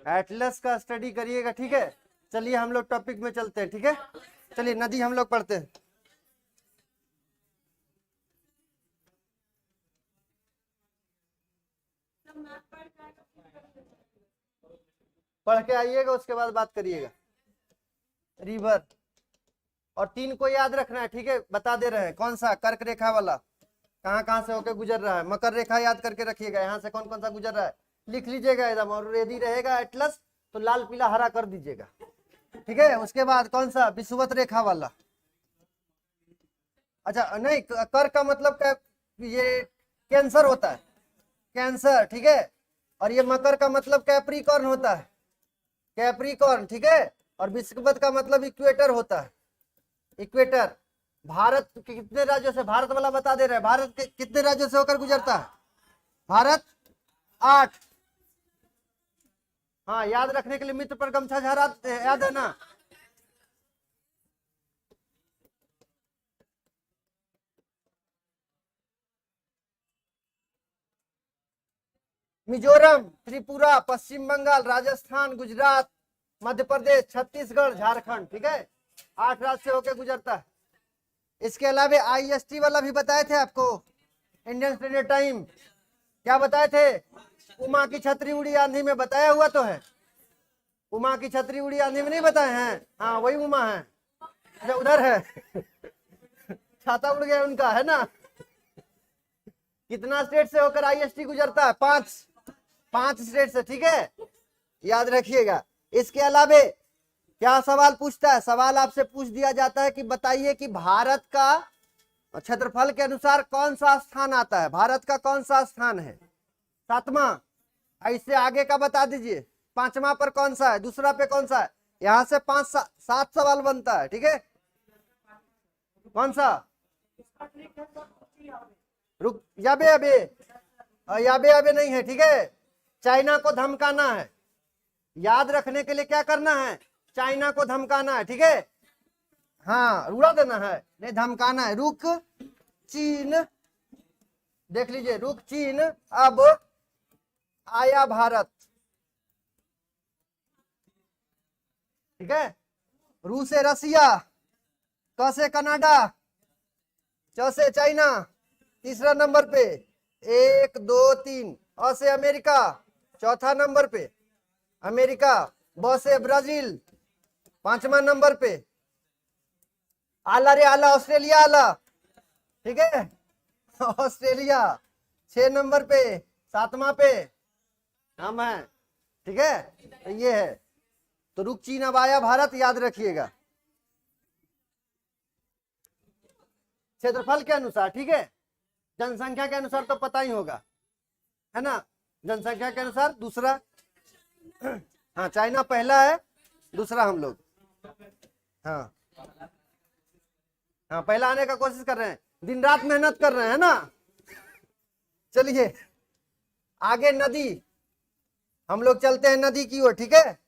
एटलस का स्टडी करिएगा, ठीक है? चलिए हम लोग टॉपिक में चलते हैं, ठीक है? चलिए नदी हम लोग पढ़ते हैं। पढ़ के आइएगा, उसके बाद बात करिएगा। रिवर, और 3 को याद रखना है, ठीक है? बता दे रहे हैं कौन सा, कर्क रेखा वाला कहाँ कहाँ से होकर गुजर रहा है। मकर रेखा याद करके रखिएगा, यहाँ से कौन कौन सा गुजर रहा है लिख लीजिएगा एकदम, और यदि रहेगा एटलस तो लाल पीला हरा कर दीजिएगा, ठीक है? उसके बाद कौन सा, विषुवत रेखा वाला। अच्छा नहीं, कर का मतलब क्या, ये कैंसर होता है, कैंसर, ठीक है? और ये मकर का मतलब कैप्रिकॉर्न होता है, कैप्रिकॉर्न, ठीक है? और विषुवत का मतलब इक्वेटर होता है, इक्वेटर। भारत के कितने राज्यों से, भारत वाला बता दे रहे हैं, भारत के कितने राज्यों से होकर गुजरता है? भारत 8। हाँ, याद रखने के लिए मित्र पर गमछा झरा, याद है ना? मिजोरम, त्रिपुरा, पश्चिम बंगाल, राजस्थान, गुजरात, मध्य प्रदेश, छत्तीसगढ़, झारखंड, ठीक है? 8 राज्य से होकर गुजरता है। इसके अलावा IST वाला भी बताए थे आपको, इंडियन स्टैंडर्ड टाइम, क्या बताए थे? उमा की छतरी उड़ी आंधी में, बताया हुआ तो है। उमा की छतरी उड़ी आंधी में नहीं बताए हैं? हाँ वही उमा है, अच्छा उधर है छाता उड़ गया उनका, है ना? कितना स्टेट से होकर आईएसटी गुजरता है? 5 स्टेट से, ठीक है, याद रखिएगा। इसके अलावे क्या सवाल पूछता है? सवाल आपसे पूछ दिया जाता है कि बताइए कि भारत का क्षेत्रफल के अनुसार कौन सा स्थान आता है? भारत का कौन सा स्थान है? 7वां। इससे आगे का बता दीजिए। 5वां पर कौन सा है? दूसरा पे कौन सा है? यहां से 5-7 सवाल बनता है, ठीक है। कौन सा? रुक, याबे अबे, याबे अबे नहीं है, ठीक है। चाइना को धमकाना है, याद रखने के लिए क्या करना है? चाइना को धमकाना है, ठीक है। हाँ, उड़ा देना है नहीं, धमकाना है। रुक चीन, देख लीजिए, रुक चीन अब आया भारत, ठीक है। रूस से रसिया, क से कनाडा, च से चाइना, तीसरा नंबर पे 1 2 3, अ से अमेरिका, चौथा नंबर पे अमेरिका, ब से ब्राजील, 5वां नंबर पे आला रे आला, ऑस्ट्रेलिया आला, ठीक है, ऑस्ट्रेलिया 6 नंबर पे, 7वां पे हम है, ठीक है। तो ये है, तो रुक चीन अब आया भारत, याद रखिएगा क्षेत्रफल के अनुसार, ठीक है। जनसंख्या के अनुसार तो पता ही होगा, है ना, जनसंख्या के अनुसार। दूसरा, हाँ, चाइना पहला है, दूसरा हम लोग, हाँ हाँ, पहला आने का कोशिश कर रहे हैं, दिन रात मेहनत कर रहे हैं ना। चलिए आगे, नदी, हम लोग चलते हैं नदी की ओर, ठीक है।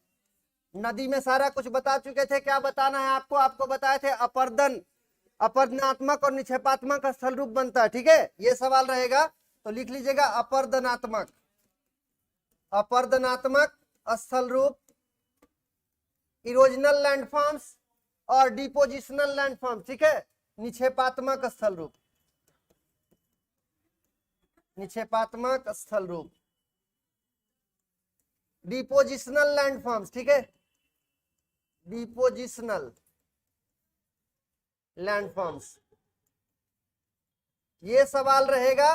नदी में सारा कुछ बता चुके थे, क्या बताना है आपको? आपको बताए थे अपर्दन, अपर्दनात्मक और निक्षेपात्मक स्थल रूप बनता है, ठीक है। ये सवाल रहेगा तो लिख लीजिएगा, अपर्दनात्मक, अपर्दनात्मक स्थल रूप, इरोजनल लैंडफॉर्म्स और डिपोजिशनल लैंडफॉर्म्स, ठीक है। निक्षेपात्मक स्थल रूप, निक्षेपात्मक स्थल रूप, डिपोजिशनल लैंडफॉर्म्स, ठीक है, डिपोजिशनल लैंडफॉर्म्स। ये सवाल रहेगा,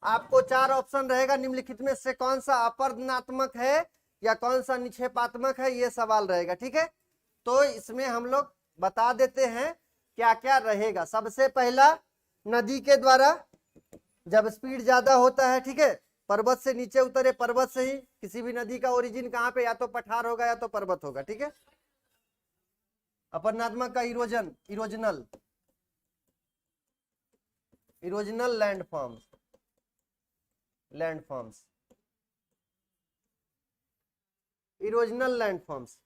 आपको 4 ऑप्शन रहेगा, निम्नलिखित में से कौन सा अपर्दनात्मक है या कौन सा निक्षेपात्मक है, ये सवाल रहेगा, ठीक है। तो इसमें हम लोग बता देते हैं क्या क्या रहेगा। सबसे पहला, नदी के द्वारा जब स्पीड ज्यादा होता है, ठीक है, पर्वत से नीचे उतरे, पर्वत से ही, किसी भी नदी का ओरिजिन कहाँ पे? या तो पठार होगा या तो पर्वत होगा, ठीक है। अपर्दनात्मक का erosion, erosional, erosional landforms, landforms, erosional landforms.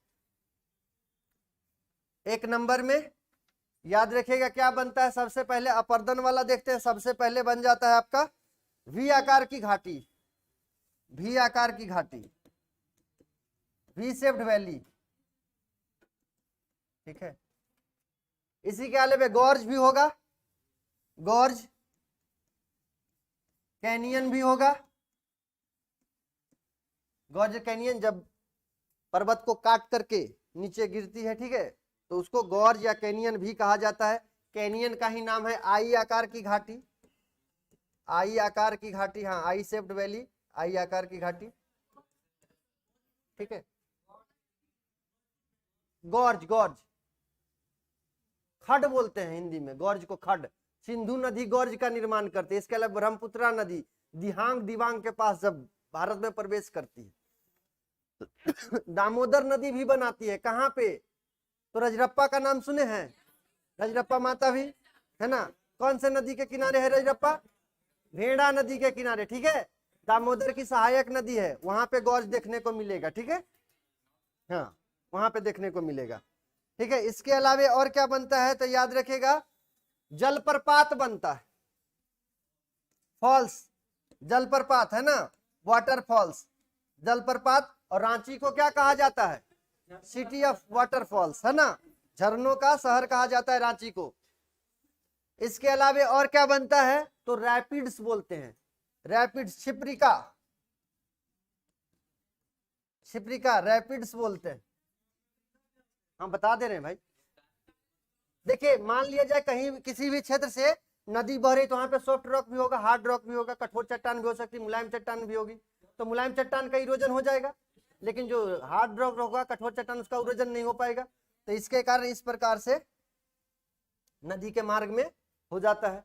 1 number में याद रखिएगा क्या बनता है? सबसे पहले अपर्दन वाला देखते हैं। सबसे पहले बन जाता है आपका वी आकार की घाटी, वी आकार की घाटी, वी शेप्ड वैली, ठीक है। इसी के अलावा गॉर्ज भी होगा, गॉर्ज, कैनियन भी होगा। गॉर्ज कैनियन जब पर्वत को काट करके नीचे गिरती है, ठीक है, तो उसको गॉर्ज या कैनियन भी कहा जाता है। कैनियन का ही नाम है आई आकार की घाटी, आई आकार की घाटी, हाँ, आई शेप्ड वैली, आई आकार की घाटी, ठीक है। गॉर्ज, गॉर्ज, खड बोलते हैं हिंदी में, गॉर्ज को खड। सिंधु नदी गॉर्ज का निर्माण करती है। इसके अलावा ब्रह्मपुत्रा नदी दिहांग दिवांग के पास जब भारत में प्रवेश करती है। दामोदर नदी भी बनाती है, कहाँ पे? तो रजरप्पा का नाम सुने हैं? रजरप्पा माता भी है ना। कौन से नदी के किनारे है रजरप्पा? भेड़ा नदी के किनारे, ठीक है। दामोदर की सहायक नदी है, वहां पे गॉर्ज देखने को मिलेगा, ठीक है, हाँ, वहां पे देखने को मिलेगा, ठीक है। इसके अलावा और क्या बनता है? तो याद रखिएगा, जलप्रपात बनता है, फॉल्स, जलप्रपात है ना, वाटरफॉल्स, जलप्रपात। और रांची को क्या कहा जाता है? सिटी ऑफ वाटरफॉल्स, है ना, झरनों का शहर कहा जाता है रांची को। इसके अलावा और क्या बनता है? तो रैपिड्स बोलते हैं, रैपिड्स, क्षिप्रिका, क्षिप्रिका, रैपिड्स बोलते हैं। हम बता दे रहे हैं भाई। देखिए, मान लिया जाए कहीं किसी भी क्षेत्र से नदी बह रही तो वहां पे सॉफ्ट रॉक भी होगा, हार्ड रॉक भी होगा, कठोर चट्टान भी हो सकती है, मुलायम चट्टान भी होगी। तो मुलायम चट्टान का इरोजन हो जाएगा, लेकिन जो हार्ड रॉक होगा, कठोर चट्टान, उसका इरोजन नहीं हो पाएगा। तो इसके कारण इस प्रकार से नदी के मार्ग में हो जाता है,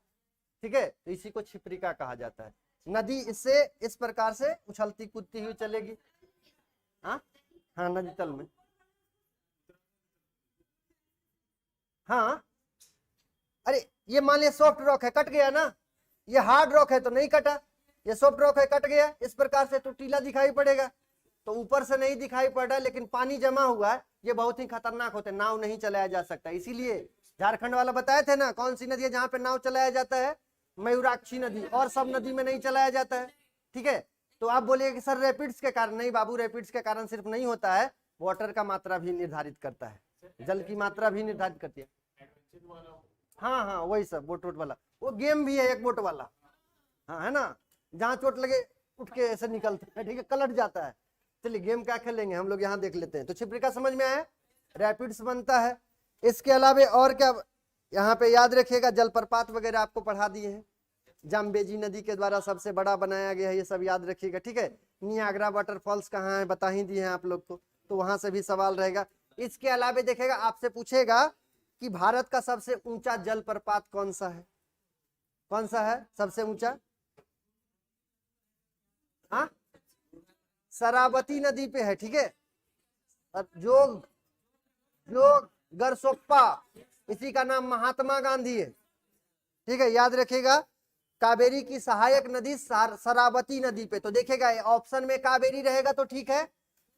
ठीक है। तो इसी को छिपरिका कहा जाता है। नदी इससे इस प्रकार से उछलती कूदती हुई चलेगी। हाँ हाँ, नदी तल में। हाँ, अरे ये मान लिया सॉफ्ट रॉक है, कट गया ना, ये हार्ड रॉक है तो नहीं कटा, ये सॉफ्ट रॉक है कट गया, इस प्रकार से तो टीला दिखाई पड़ेगा। तो ऊपर से नहीं दिखाई पड़ रहा है, लेकिन पानी जमा हुआ है, ये बहुत ही खतरनाक होते हैं, नाव नहीं चलाया जा सकता। इसीलिए झारखंड वाला बताए थे ना, कौन सी नदी है जहां पे नाव चलाया जाता है? मयूराक्षी नदी, और सब नदी में नहीं चलाया जाता है, ठीक है। तो आप बोलिए कि सर रैपिड्स के कारण, नहीं बाबू, रैपिड्स के कारण सिर्फ नहीं होता है, वाटर का मात्रा भी निर्धारित करता है, जल की मात्रा भी निर्धारित करती है। हाँ हाँ, वही सब बोट वोट वाला, वो गेम भी है एक बोट वाला, हाँ है ना, जहाँ चोट लगे उठ के ऐसे निकलता है, ठीक है, कलट जाता है। चलिए गेम क्या खेलेंगे हम लोग, यहाँ देख लेते हैं। तो छिपरिका समझ में आया, रैपिड्स बनता है। इसके अलावा और क्या यहाँ पे याद रखिएगा, जलप्रपात वगैरह आपको पढ़ा दिए हैं, जाम्बेजी नदी के द्वारा सबसे बड़ा बनाया गया है, ये सब याद रखिएगा, ठीक है। नियाग्रा वाटरफॉल्स कहाँ है बता ही दिए हैं आप लोग को, तो वहां से भी सवाल रहेगा। इसके अलावा देखिएगा, आपसे पूछेगा कि भारत का सबसे ऊंचा जलप्रपात कौन सा है? कौन सा है सबसे ऊंचा? हाँ, शरावती नदी पे है, ठीक है। जो गरसोप्पा, इसी का नाम महात्मा गांधी है, ठीक है, याद रखिएगा। कावेरी की सहायक नदी शरावती नदी पे, तो देखिएगा ऑप्शन में कावेरी रहेगा तो ठीक है,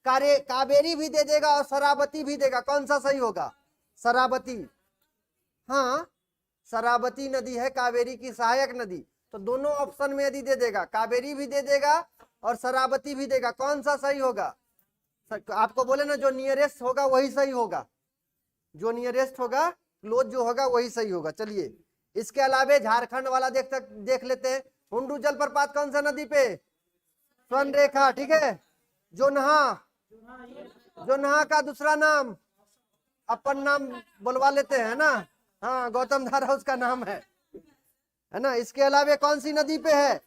कावेरी भी दे देगा और शरावती भी देगा, कौन सा सही होगा? शरावती। हाँ, शरावती नदी है कावेरी की सहायक नदी, तो दोनों ऑप्शन में यदि दे देगा, कावेरी भी दे देगा और शरावती भी देगा, कौन सा सही होगा? आपको बोले ना, जो नियरेस्ट होगा वही सही होगा, जो नियरेस्ट होगा, क्लोज जो होगा वही सही होगा। चलिए, इसके अलावा झारखंड वाला देख लेते हैं। हुंडू जलप्रपात कौन सा नदी पे? स्वर्ण रेखा, ठीक है। जोन्हा का दूसरा नाम, अपन नाम बुलवा लेते हैं ना, हाँ, गौतम धारा उसका नाम है ना। इसके अलावा कौन सी नदी पे है?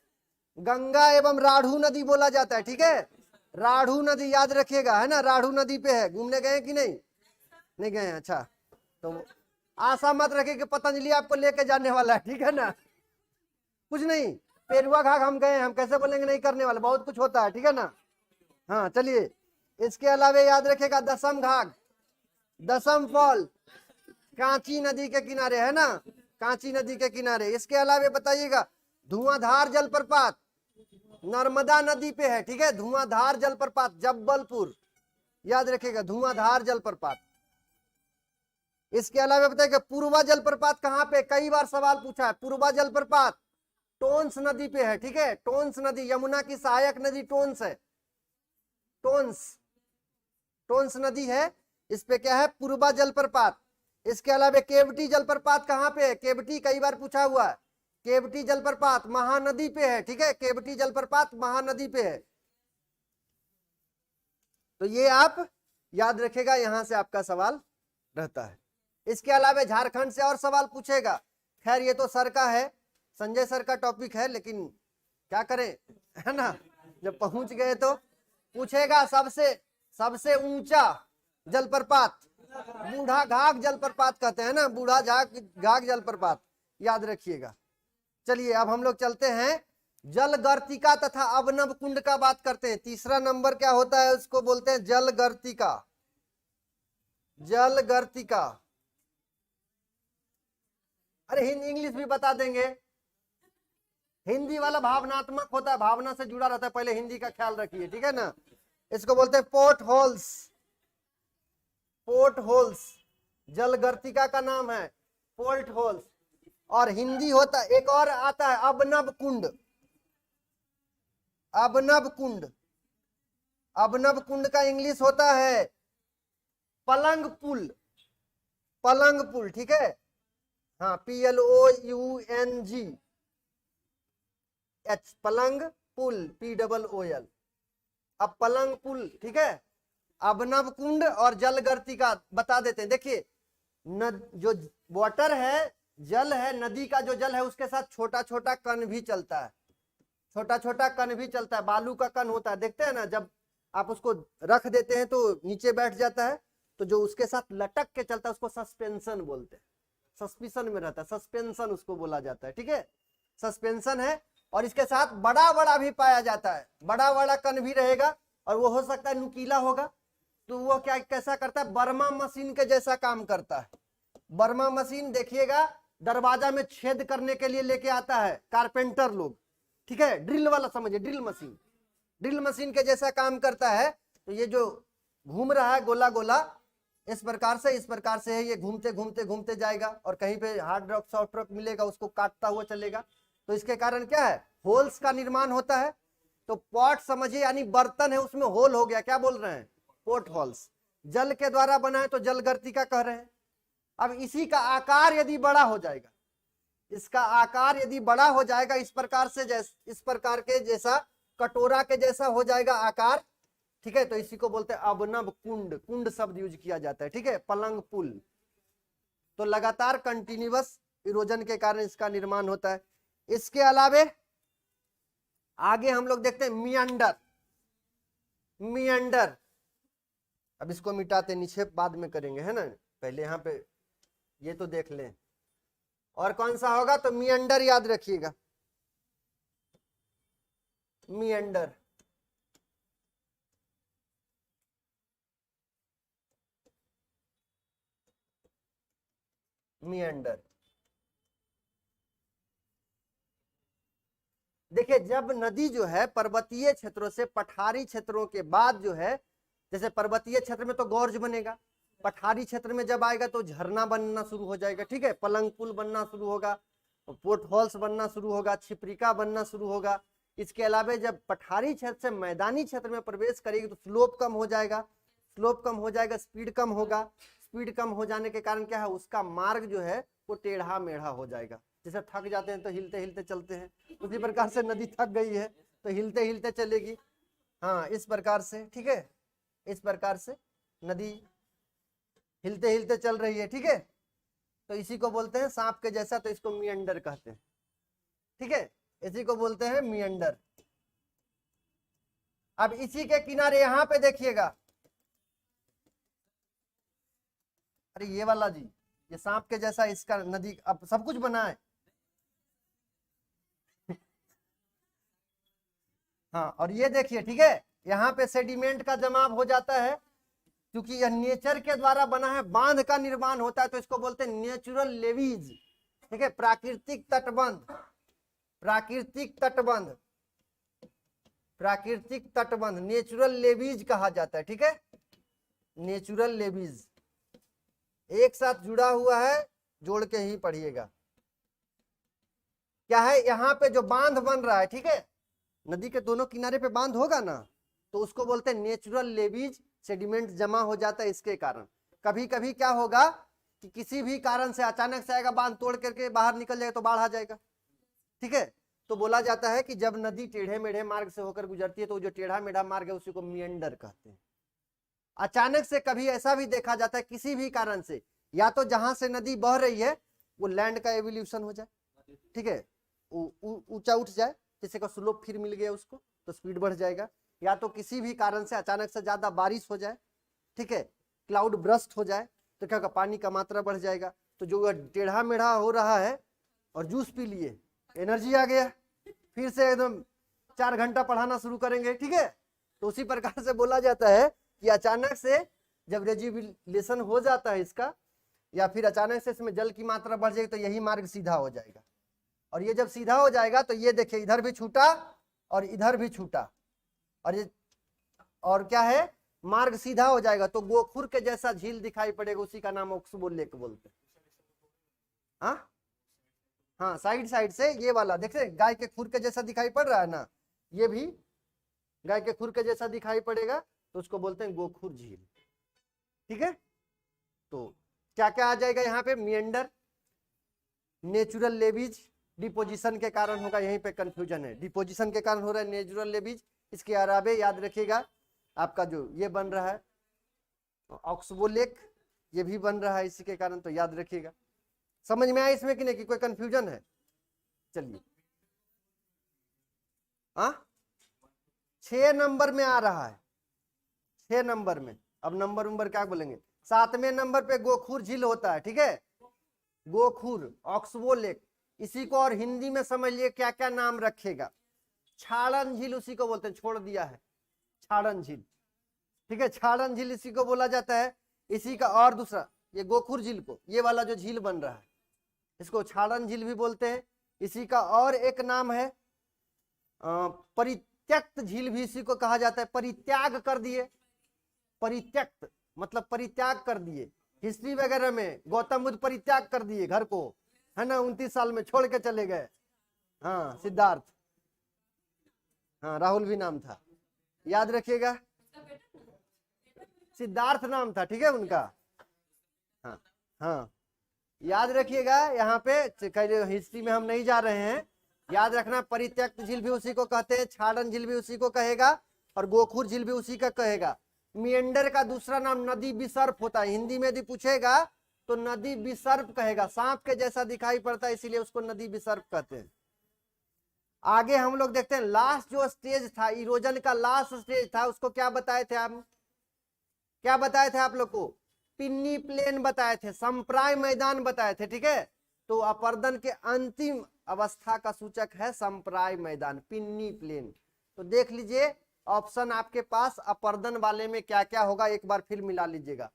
गंगा एवं राढ़ू नदी बोला जाता है, ठीक है, राढ़ू नदी याद रखिएगा, है ना, राढ़ू नदी पे है। घूमने गए कि नहीं? नहीं गए, अच्छा। तो आशा मत रखिए कि पतंजलि आपको लेके जाने वाला है, ठीक है ना, कुछ नहीं। पेरुआ घाट हम गए, हम कैसे बोलेंगे नहीं करने वाले, बहुत कुछ होता है, ठीक है ना। हाँ चलिए, इसके अलावा याद रखिएगा दसम घाट, दसम फॉल कांची नदी के किनारे, है ना, कांची नदी के किनारे। इसके अलावा बताइएगा, धुआंधार जलप्रपात नर्मदा नदी पे है, ठीक है, धुआंधार जलप्रपात जब्बलपुर, याद रखिएगा, धुआंधार जलप्रपात। इसके अलावा बताइएगा पूर्वा जलप्रपात कहाँ पे? कई बार सवाल पूछा है, पूर्वा जलप्रपात टोंस नदी पे है, ठीक है, टोंस नदी, यमुना की सहायक नदी टोंस है, टोंस नदी है, इस पे क्या है? पूर्वा जलप्रपात। इसके अलावा केवटी जलप्रपात कहाँ पे है? केवटी कई बार पूछा हुआ है, केवटी जलप्रपात महानदी पे है, ठीक है, केवटी जलप्रपात महानदी पे है। तो ये आप याद रखेगा, यहां से आपका सवाल रहता है। इसके अलावा झारखंड से और सवाल पूछेगा, खैर ये तो सर का है, संजय सर का टॉपिक है, लेकिन क्या करें, है ना, जब पहुंच गए तो पूछेगा। सबसे ऊंचा जलप्रपात बूढ़ा घाघ जलप्रपात कहते हैं ना, बूढ़ा घाघ जलप्रपात, याद रखिएगा। चलिए, अब हम लोग चलते हैं जलगर्तिका तथा अवनव कुंड का बात करते हैं। तीसरा नंबर क्या होता है? उसको बोलते हैं जलगर्तिका। जलगर्तिका, अरे इंग्लिश भी बता देंगे, हिंदी वाला भावनात्मक होता है, भावना से जुड़ा रहता है, पहले हिंदी का ख्याल रखिए, ठीक है ना। इसको बोलते हैं पोर्ट होल्स, पोर्ट होल्स, जलगर्तिका का नाम है पोर्ट होल्स। और हिंदी होता है, एक और आता है अवनव कुंड, अवनव कुंड, अवनव कुंड का इंग्लिश होता है पलंग पुल, पलंग पुल, ठीक है, हाँ, PLOUNG H, पलंग पुल, POOL। अब पलंग पुल, ठीक है, अवनव कुंड और जलगर्तिका बता देते हैं। देखिए, जो वाटर है, जल है, नदी का जो जल है उसके साथ छोटा छोटा कण भी चलता है, छोटा छोटा कण भी चलता है, बालू का कण होता है, देखते हैं ना, जब आप उसको रख देते हैं तो नीचे बैठ जाता है, तो जो उसके साथ लटक के चलता है उसको सस्पेंशन बोलते हैं, सस्पेंशन में रहता है, सस्पेंशन उसको बोला जाता है, ठीक है, सस्पेंशन है। और इसके साथ बड़ा बड़ा भी पाया जाता है, बड़ा बड़ा कण भी रहेगा, और वो हो सकता है नुकीला होगा, तो वो क्या कैसा करता है, बर्मा मशीन के जैसा काम करता है। बर्मा मशीन देखिएगा दरवाजा में छेद करने के लिए लेके आता है कारपेंटर लोग, ठीक है, ड्रिल वाला समझिए, ड्रिल मशीन, ड्रिल मशीन के जैसा काम करता है। तो ये जो घूम रहा है गोला गोला, इस प्रकार से है, ये घूमते घूमते घूमते जाएगा, और कहीं पे हार्ड रॉक सॉफ्ट रॉक मिलेगा उसको काटता हुआ चलेगा, तो इसके कारण क्या है, होल्स का निर्माण होता है। तो पॉट समझिए यानी बर्तन है, उसमें होल हो गया, क्या बोल रहे हैं, पोर्ट होल्स। जल के द्वारा बना है तो जल गर्तिका कह रहे हैं। अब इसी का आकार यदि बड़ा हो जाएगा, इसका आकार यदि बड़ा हो जाएगा, इस प्रकार से, इस प्रकार के जैसा, कटोरा के जैसा हो जाएगा आकार, ठीक है, तो इसी को बोलते हैं अवनव कुंड, कुंड शब्द यूज किया जाता है, ठीक है, पलंग पुल। तो लगातार कंटिन्यूअस इरोजन के कारण इसका निर्माण होता है। इसके अलावे आगे हम लोग देखते हैं मियांडर, मियांडर, अब इसको मिटाते, निक्षेप बाद में करेंगे, है ना, पहले यहाँ पे ये तो देख लें। और कौन सा होगा, तो मियांडर याद रखिएगा, मियांडर, मियांडर। देखिए जब नदी जो है पर्वतीय क्षेत्रों से पठारी क्षेत्रों के बाद जो है, जैसे पर्वतीय क्षेत्र में तो गॉर्ज बनेगा, पठारी क्षेत्र में जब आएगा तो झरना बनना शुरू हो जाएगा, ठीक है, पलंग पुल बनना शुरू होगा, पोर्ट हॉल्स बनना शुरू होगा, छिपरिका बनना शुरू होगा। इसके अलावा जब पठारी क्षेत्र से मैदानी क्षेत्र में प्रवेश करेगी तो स्लोप कम हो जाएगा, स्लोप कम हो जाएगा, स्पीड कम होगा, स्पीड कम हो जाने के कारण क्या है, उसका मार्ग जो है वो टेढ़ा मेढ़ा हो जाएगा। जैसे थक जाते हैं तो हिलते हिलते चलते हैं, उसी प्रकार से नदी थक गई है तो हिलते हिलते चलेगी, हाँ इस प्रकार से, ठीक है, इस प्रकार से नदी हिलते हिलते चल रही है, ठीक है, तो इसी को बोलते हैं सांप के जैसा, तो इसको मियांडर कहते हैं, ठीक है, इसी को बोलते हैं मियांडर। अब इसी के किनारे यहां पे देखिएगा, अरे ये वाला जी, ये सांप के जैसा इसका नदी, अब सब कुछ बना है हाँ, और ये देखिए, ठीक है, यहाँ पे सेडिमेंट का जमाव हो जाता है, क्योंकि यह नेचर के द्वारा बना है, बांध का निर्माण होता है, तो इसको बोलते हैं नेचुरल लेवीज, ठीक है, प्राकृतिक तटबंध, प्राकृतिक तटबंध, प्राकृतिक तटबंध नेचुरल लेवीज कहा जाता है, ठीक है, नेचुरल लेवीज एक साथ जुड़ा हुआ है, जोड़ के ही पढ़िएगा। क्या है, यहाँ पे जो बांध बन रहा है, ठीक है, नदी के दोनों किनारे पे बांध होगा ना, तो उसको बोलते हैं नेचुरल लेवीज, सेडिमेंट जमा हो जाता है इसके कारण। कभी कभी क्या होगा कि किसी भी कारण से अचानक से आएगा, बांध तोड़ करके बाहर निकल जाएगा तो बाढ़ आ जाएगा, ठीक है, तो बोला जाता है कि जब नदी टेढ़े मेढ़े मार्ग से होकर गुजरती है तो जो टेढ़ा मेढ़ा मार्ग है उसी को मियांडर कहते हैं। अचानक से कभी ऐसा भी देखा जाता है किसी भी कारण से, या तो जहां से नदी बह रही है वो लैंड का एवोल्यूशन हो जाए, ठीक है, ऊंचा उठ जाए, जैसे का स्लोप फिर मिल गया उसको तो स्पीड बढ़ जाएगा, या तो किसी भी कारण से अचानक से ज्यादा बारिश हो जाए, ठीक है, क्लाउड ब्रस्ट हो जाए तो क्या होगा, पानी का मात्रा बढ़ जाएगा, तो जो टेढ़ा मेढ़ा हो रहा है और जूस पी लिए, एनर्जी आ गया, फिर से एकदम 4 घंटा पढ़ाना शुरू करेंगे, ठीक है, तो उसी प्रकार से बोला जाता है कि अचानक से जब रेजिबिलेशन हो जाता है इसका, या फिर अचानक से इसमें जल की मात्रा बढ़ जाएगी तो यही मार्ग सीधा हो जाएगा, और ये जब सीधा हो जाएगा तो ये देखिए इधर भी छूटा और इधर भी छूटा, और ये और क्या है, मार्ग सीधा हो जाएगा तो गोखुर के जैसा झील दिखाई पड़ेगा, उसी का नाम ओक्सबो लेक बोलते हैं। हाँ साइड साइड से ये वाला देखते गाय के खुर के जैसा दिखाई पड़ रहा है ना, ये भी गाय के खुर के जैसा दिखाई पड़ेगा तो उसको बोलते हैं गोखुर झील, ठीक है। तो क्या क्या आ जाएगा यहाँ पे, मियांडर, नेचुरल लेवीज, डिपोजिशन के कारण होगा, यहीं पे कंफ्यूजन है, डिपोजिशन के कारण हो रहा है नेचुरल लेवीज। इसके अलावा याद रखिएगा आपका जो ये बन रहा है ऑक्सबो लेक, ये भी बन रहा है इसी के कारण, तो याद रखिएगा। समझ में आया इसमें कि नहीं, कि कोई कंफ्यूजन है? चलिए, हाँ 6 नंबर में आ रहा है, 6 नंबर में। अब नंबर क्या बोलेंगे? 7वें नंबर पे गोखुर झील होता है, ठीक है, गोखुर, ऑक्सबो लेक। इसी को और हिंदी में समझ लिए क्या क्या नाम रखेगा। छाड़न झील उसी को बोलते हैं, छोड़ दिया है, छाड़न झील, ठीक है, छाड़न झील इसी को बोला जाता है। इसी का और दूसरा, ये गोखुर झील को, ये वाला जो झील बन रहा है इसको छाड़न झील भी बोलते हैं। इसी का और एक नाम है परित्यक्त झील भी इसी को कहा जाता है। परित्याग कर दिए, परित्यक्त मतलब परित्याग कर दिए। हिस्ट्री वगैरह में गौतम बुद्ध परित्याग कर दिए घर को, है ना, 29 साल में छोड़ के चले गए। हाँ सिद्धार्थ, हाँ राहुल भी नाम था, याद रखिएगा, सिद्धार्थ नाम था, ठीक है उनका। हाँ हाँ याद रखिएगा, यहाँ पे हिस्ट्री में हम नहीं जा रहे हैं, याद रखना। परित्यक्त झील भी उसी को कहते हैं, छाड़न झील भी उसी को कहेगा, और गोखुर झील भी उसी का कहेगा। मिएंडर का दूसरा नाम नदी विसर्प होता है, हिंदी में यदि पूछेगा तो नदी विसर्प कहेगा, सांप के जैसा दिखाई पड़ता है इसीलिए उसको नदी विसर्प कहते हैं। आगे हम लोग देखते हैं, लास्ट जो स्टेज था, इरोजन का लास्ट स्टेज था, उसको क्या बताए थे आप, क्या बताए थे आप लोग को? पिन्नी प्लेन बताए थे, संप्राय मैदान बताए थे, ठीक है। तो अपर्दन के अंतिम अवस्था का सूचक है संप्राय मैदान, पिन्नी प्लेन। तो देख लीजिए ऑप्शन आपके पास अपर्दन वाले में क्या क्या होगा, एक बार फिर मिला लीजिएगा।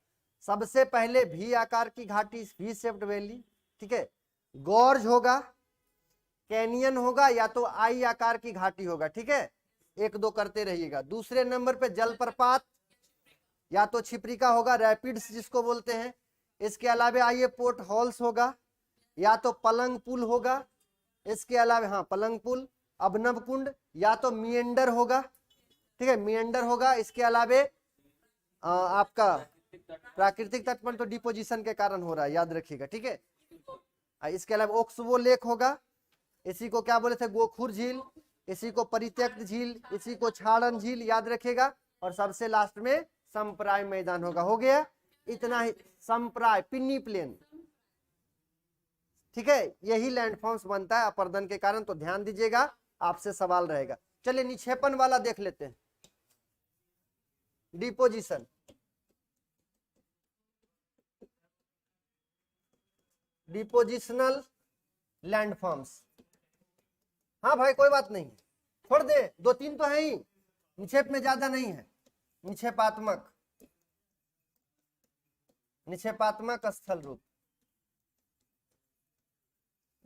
सबसे पहले भी आकार की घाटी, वी शेप्ड वैली, ठीक है, गॉर्ज होगा, कैनियन होगा, या तो आई आकार की घाटी होगा, ठीक है, 1-2 करते रहिएगा। दूसरे नंबर पे जलप्रपात, या तो छिपरिका होगा, रैपिड्स जिसको बोलते हैं। इसके अलावा आइए पोर्ट हॉल्स होगा, या तो पलंग पुल होगा, इसके अलावा हाँ पलंग पुल, अभिनव कुंड, या तो मिएंडर होगा, ठीक है, मिएंडर होगा। इसके अलावा आपका प्राकृतिक तटबंध तो डिपोजिशन के कारण हो रहा है, याद रखिएगा, ठीक है। इसके अलावा ओक्सबो लेक होगा, इसी को क्या बोले थे, गोखुर झील, इसी को परित्यक्त झील, इसी को छाड़न झील, याद रखिएगा। और सबसे लास्ट में संप्राय मैदान होगा। हो गया इतना ही, संप्राय पिन्नी प्लेन, ठीक है, यही लैंडफॉर्म्स बनता है अपर्दन के कारण, तो ध्यान दीजिएगा, आपसे सवाल रहेगा। चलिए निक्षेपण वाला देख लेते हैं, डिपोजिशन, डिपोजिशनल लैंडफॉर्म्स। हाँ भाई कोई बात नहीं, छोड़ दे, 2-3 तो है ही, निक्षेप में ज्यादा नहीं है। निक्षेपात्मक, निक्षेपात्मक स्थल रूप।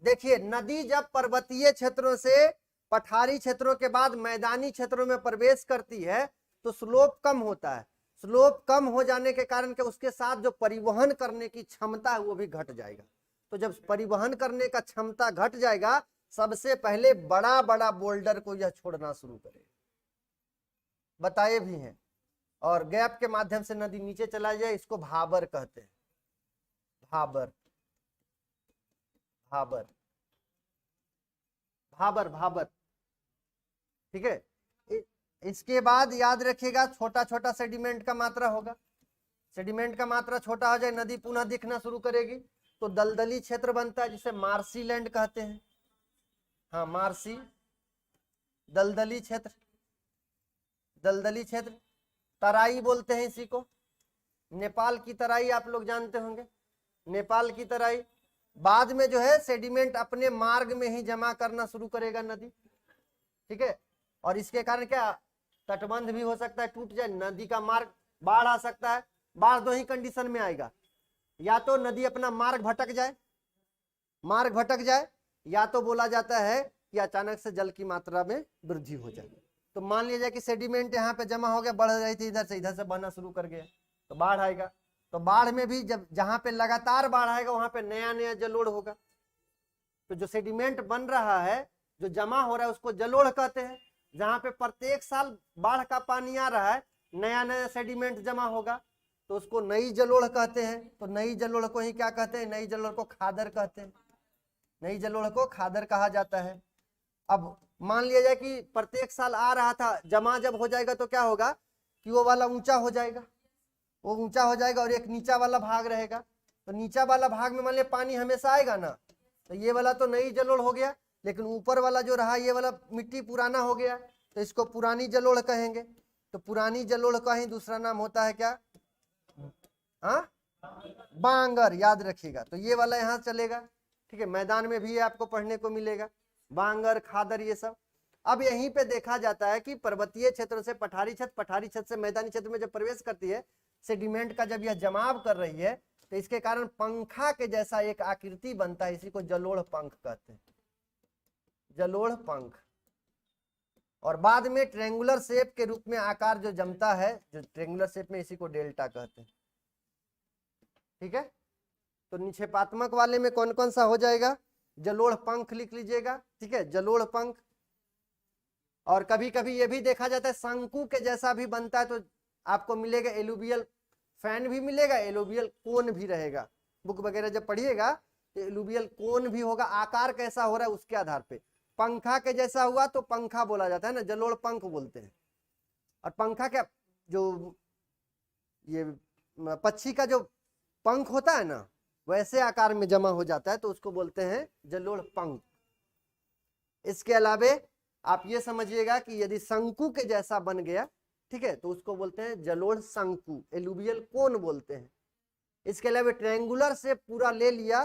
देखिए नदी जब पर्वतीय क्षेत्रों से पठारी क्षेत्रों के बाद मैदानी क्षेत्रों में प्रवेश करती है तो स्लोप कम होता है। स्लोप कम हो जाने के कारण के उसके साथ जो परिवहन करने की क्षमता है वो भी घट जाएगा। तो जब परिवहन करने का क्षमता घट जाएगा, सबसे पहले बड़ा बड़ा बोल्डर को यह छोड़ना शुरू करेगा, बताए भी हैं। और गैप के माध्यम से नदी नीचे चला जाए, इसको भाबर कहते हैं, भाबर, भाबर, भाबर, भाबर, ठीक है। इसके बाद याद रखिएगा छोटा छोटा सेडिमेंट का मात्रा होगा, सेडिमेंट का मात्रा छोटा हो जाए, नदी पुनः दिखना शुरू करेगी, तो दलदली क्षेत्र बनता है जिसे मार्सी लैंड कहते हैं। हाँ मार्सी, दलदली क्षेत्र, दलदली क्षेत्र, तराई बोलते हैं इसी को। नेपाल की तराई आप लोग जानते होंगे, नेपाल की तराई। बाद में जो है सेडिमेंट अपने मार्ग में ही जमा करना शुरू करेगा नदी, ठीक है। और इसके कारण क्या तटबंध भी हो सकता है टूट जाए, नदी का मार्ग, बाढ़ आ सकता है। बाढ़ 2 ही कंडीशन में आएगा, या तो नदी अपना मार्ग भटक जाए, मार्ग भटक जाए, या तो बोला जाता है कि अचानक से जल की मात्रा में वृद्धि हो जाए। तो मान लिया जाए कि सेडिमेंट यहाँ पे जमा हो गया, बढ़ रही थी, इधर से बहना शुरू कर गया, तो बाढ़ आएगा। तो बाढ़ में भी जब जहां पे लगातार बाढ़ आएगा वहां पे नया नया जलोढ़ होगा। तो जो सेडिमेंट बन रहा है, जो जमा हो रहा है, उसको जलोढ़ कहते हैं। जहां पे प्रत्येक साल बाढ़ का पानी आ रहा है, नया नया सेडिमेंट जमा होगा, तो उसको नई जलोढ़ कहते हैं। तो नई जलोढ़ को ही क्या कहते हैं, नई जलोढ़ को खादर कहते हैं, नई जलोढ़ को खादर कहा जाता है। अब मान लिया जाए कि प्रत्येक साल आ रहा था, जमा जब हो जाएगा तो क्या होगा कि वो वाला ऊंचा हो जाएगा, वो ऊंचा हो जाएगा और एक नीचा वाला भाग रहेगा, तो नीचा वाला भाग में मान लिया पानी हमेशा आएगा ना, तो ये वाला तो नई जलोढ़ हो गया, लेकिन ऊपर वाला जो रहा ये वाला मिट्टी पुराना हो गया, तो इसको पुरानी जलोढ़ कहेंगे। तो पुरानी जलोढ़ का ही दूसरा नाम होता है क्या? हाँ, बांगर, याद रखिएगा। तो ये वाला यहाँ चलेगा, ठीक है, मैदान में भी आपको पढ़ने को मिलेगा, बांगर, खादर, ये सब। अब यहीं पे देखा जाता है कि पर्वतीय क्षेत्र से पठारी छत से मैदानी क्षेत्र में जब प्रवेश करती है, सेडिमेंट का जब यह जमाव कर रही है, तो इसके कारण पंखा के जैसा एक आकृति बनता है, इसी को जलोढ़ पंख कहते हैं, जलोढ़ पंख। और बाद में ट्रेंगुलर शेप के रूप में आकार जो जमता है, जो ट्रेंगुलर शेप में, इसी को डेल्टा कहते हैं। ठीक है, तो निक्षेपात्मक वाले में कौन कौन सा हो जाएगा? जलोढ़ पंख लिख लीजिएगा, ठीक है, जलोढ़ पंख। और कभी कभी ये भी देखा जाता है शंकु के जैसा भी बनता है, तो आपको मिलेगा एलुवियल फैन भी मिलेगा, एलुवियल कोन भी रहेगा। बुक वगैरह जब पढ़िएगा तो एलुवियल कोन भी होगा, आकार कैसा हो रहा है उसके आधार पे। पंखा के जैसा हुआ तो पंखा बोला जाता है ना, जलोढ़ पंख बोलते हैं। और पंखा क्या, जो ये पक्षी का जो पंख होता है ना, वैसे आकार में जमा हो जाता है, तो उसको बोलते हैं जलोढ़ पंख। इसके अलावे आप ये समझिएगा कि यदि शंकु के जैसा बन गया, ठीक है, तो उसको बोलते हैं जलोढ़ शंकु, एलुवियल कोन बोलते हैं। इसके अलावा ट्रायंगुलर से पूरा ले लिया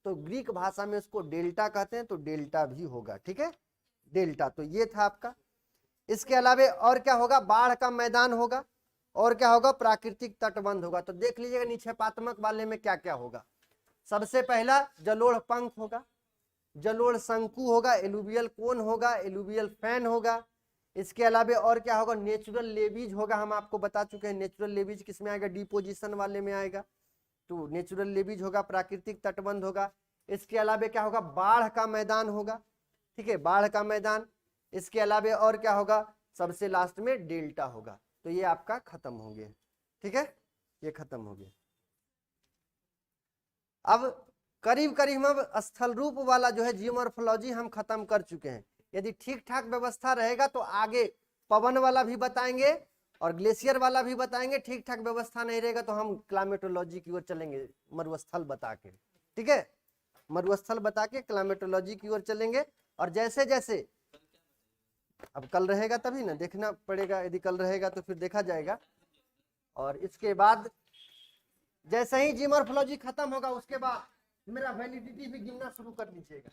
तो ग्रीक भाषा में उसको डेल्टा कहते हैं, तो डेल्टा भी होगा, ठीक है, डेल्टा। तो ये था आपका। इसके अलावा और क्या होगा? बाढ़ का मैदान होगा, और क्या होगा? प्राकृतिक तटबंध होगा। तो देख लीजिएगा निक्षेपात्मक वाले में क्या क्या होगा। सबसे पहला जलोढ़ पंख होगा, जलोढ़ शंकु होगा, एलुवियल कोन होगा, एलुवियल फैन होगा। इसके अलावा और क्या होगा? नेचुरल लेवीज होगा, हम आपको बता चुके हैं नेचुरल लेवीज किस में आएगा, डिपोजिशन वाले में आएगा, तो नेचुरल लेवीज होगा, प्राकृतिक तटबंध होगा। इसके अलावा क्या होगा? बाढ़ का मैदान होगा, ठीक है, बाढ़ का मैदान। इसके अलावा और क्या होगा? सबसे लास्ट में डेल्टा होगा। तो ये आपका खत्म हो गया, ठीक है, ये खत्म हो गया। अब करीब करीब हम स्थल रूप वाला जो है जियोमॉर्फोलॉजी हम खत्म कर चुके हैं। यदि ठीक ठाक व्यवस्था रहेगा तो आगे पवन वाला भी बताएंगे और ग्लेशियर वाला भी बताएंगे। ठीक ठाक व्यवस्था नहीं रहेगा तो हम क्लाइमेटोलॉजी की ओर चलेंगे, मरुस्थल बता के, ठीक है, मरुस्थल बता के क्लाइमेटोलॉजी की ओर चलेंगे। और जैसे जैसे अब कल रहेगा तभी ना, देखना पड़ेगा, यदि कल रहेगा तो फिर देखा जाएगा। और इसके बाद जैसे ही जियोमॉर्फोलॉजी खत्म होगा उसके बाद मेरा वैलिडिटी भी गिनना शुरू कर दीजिएगा।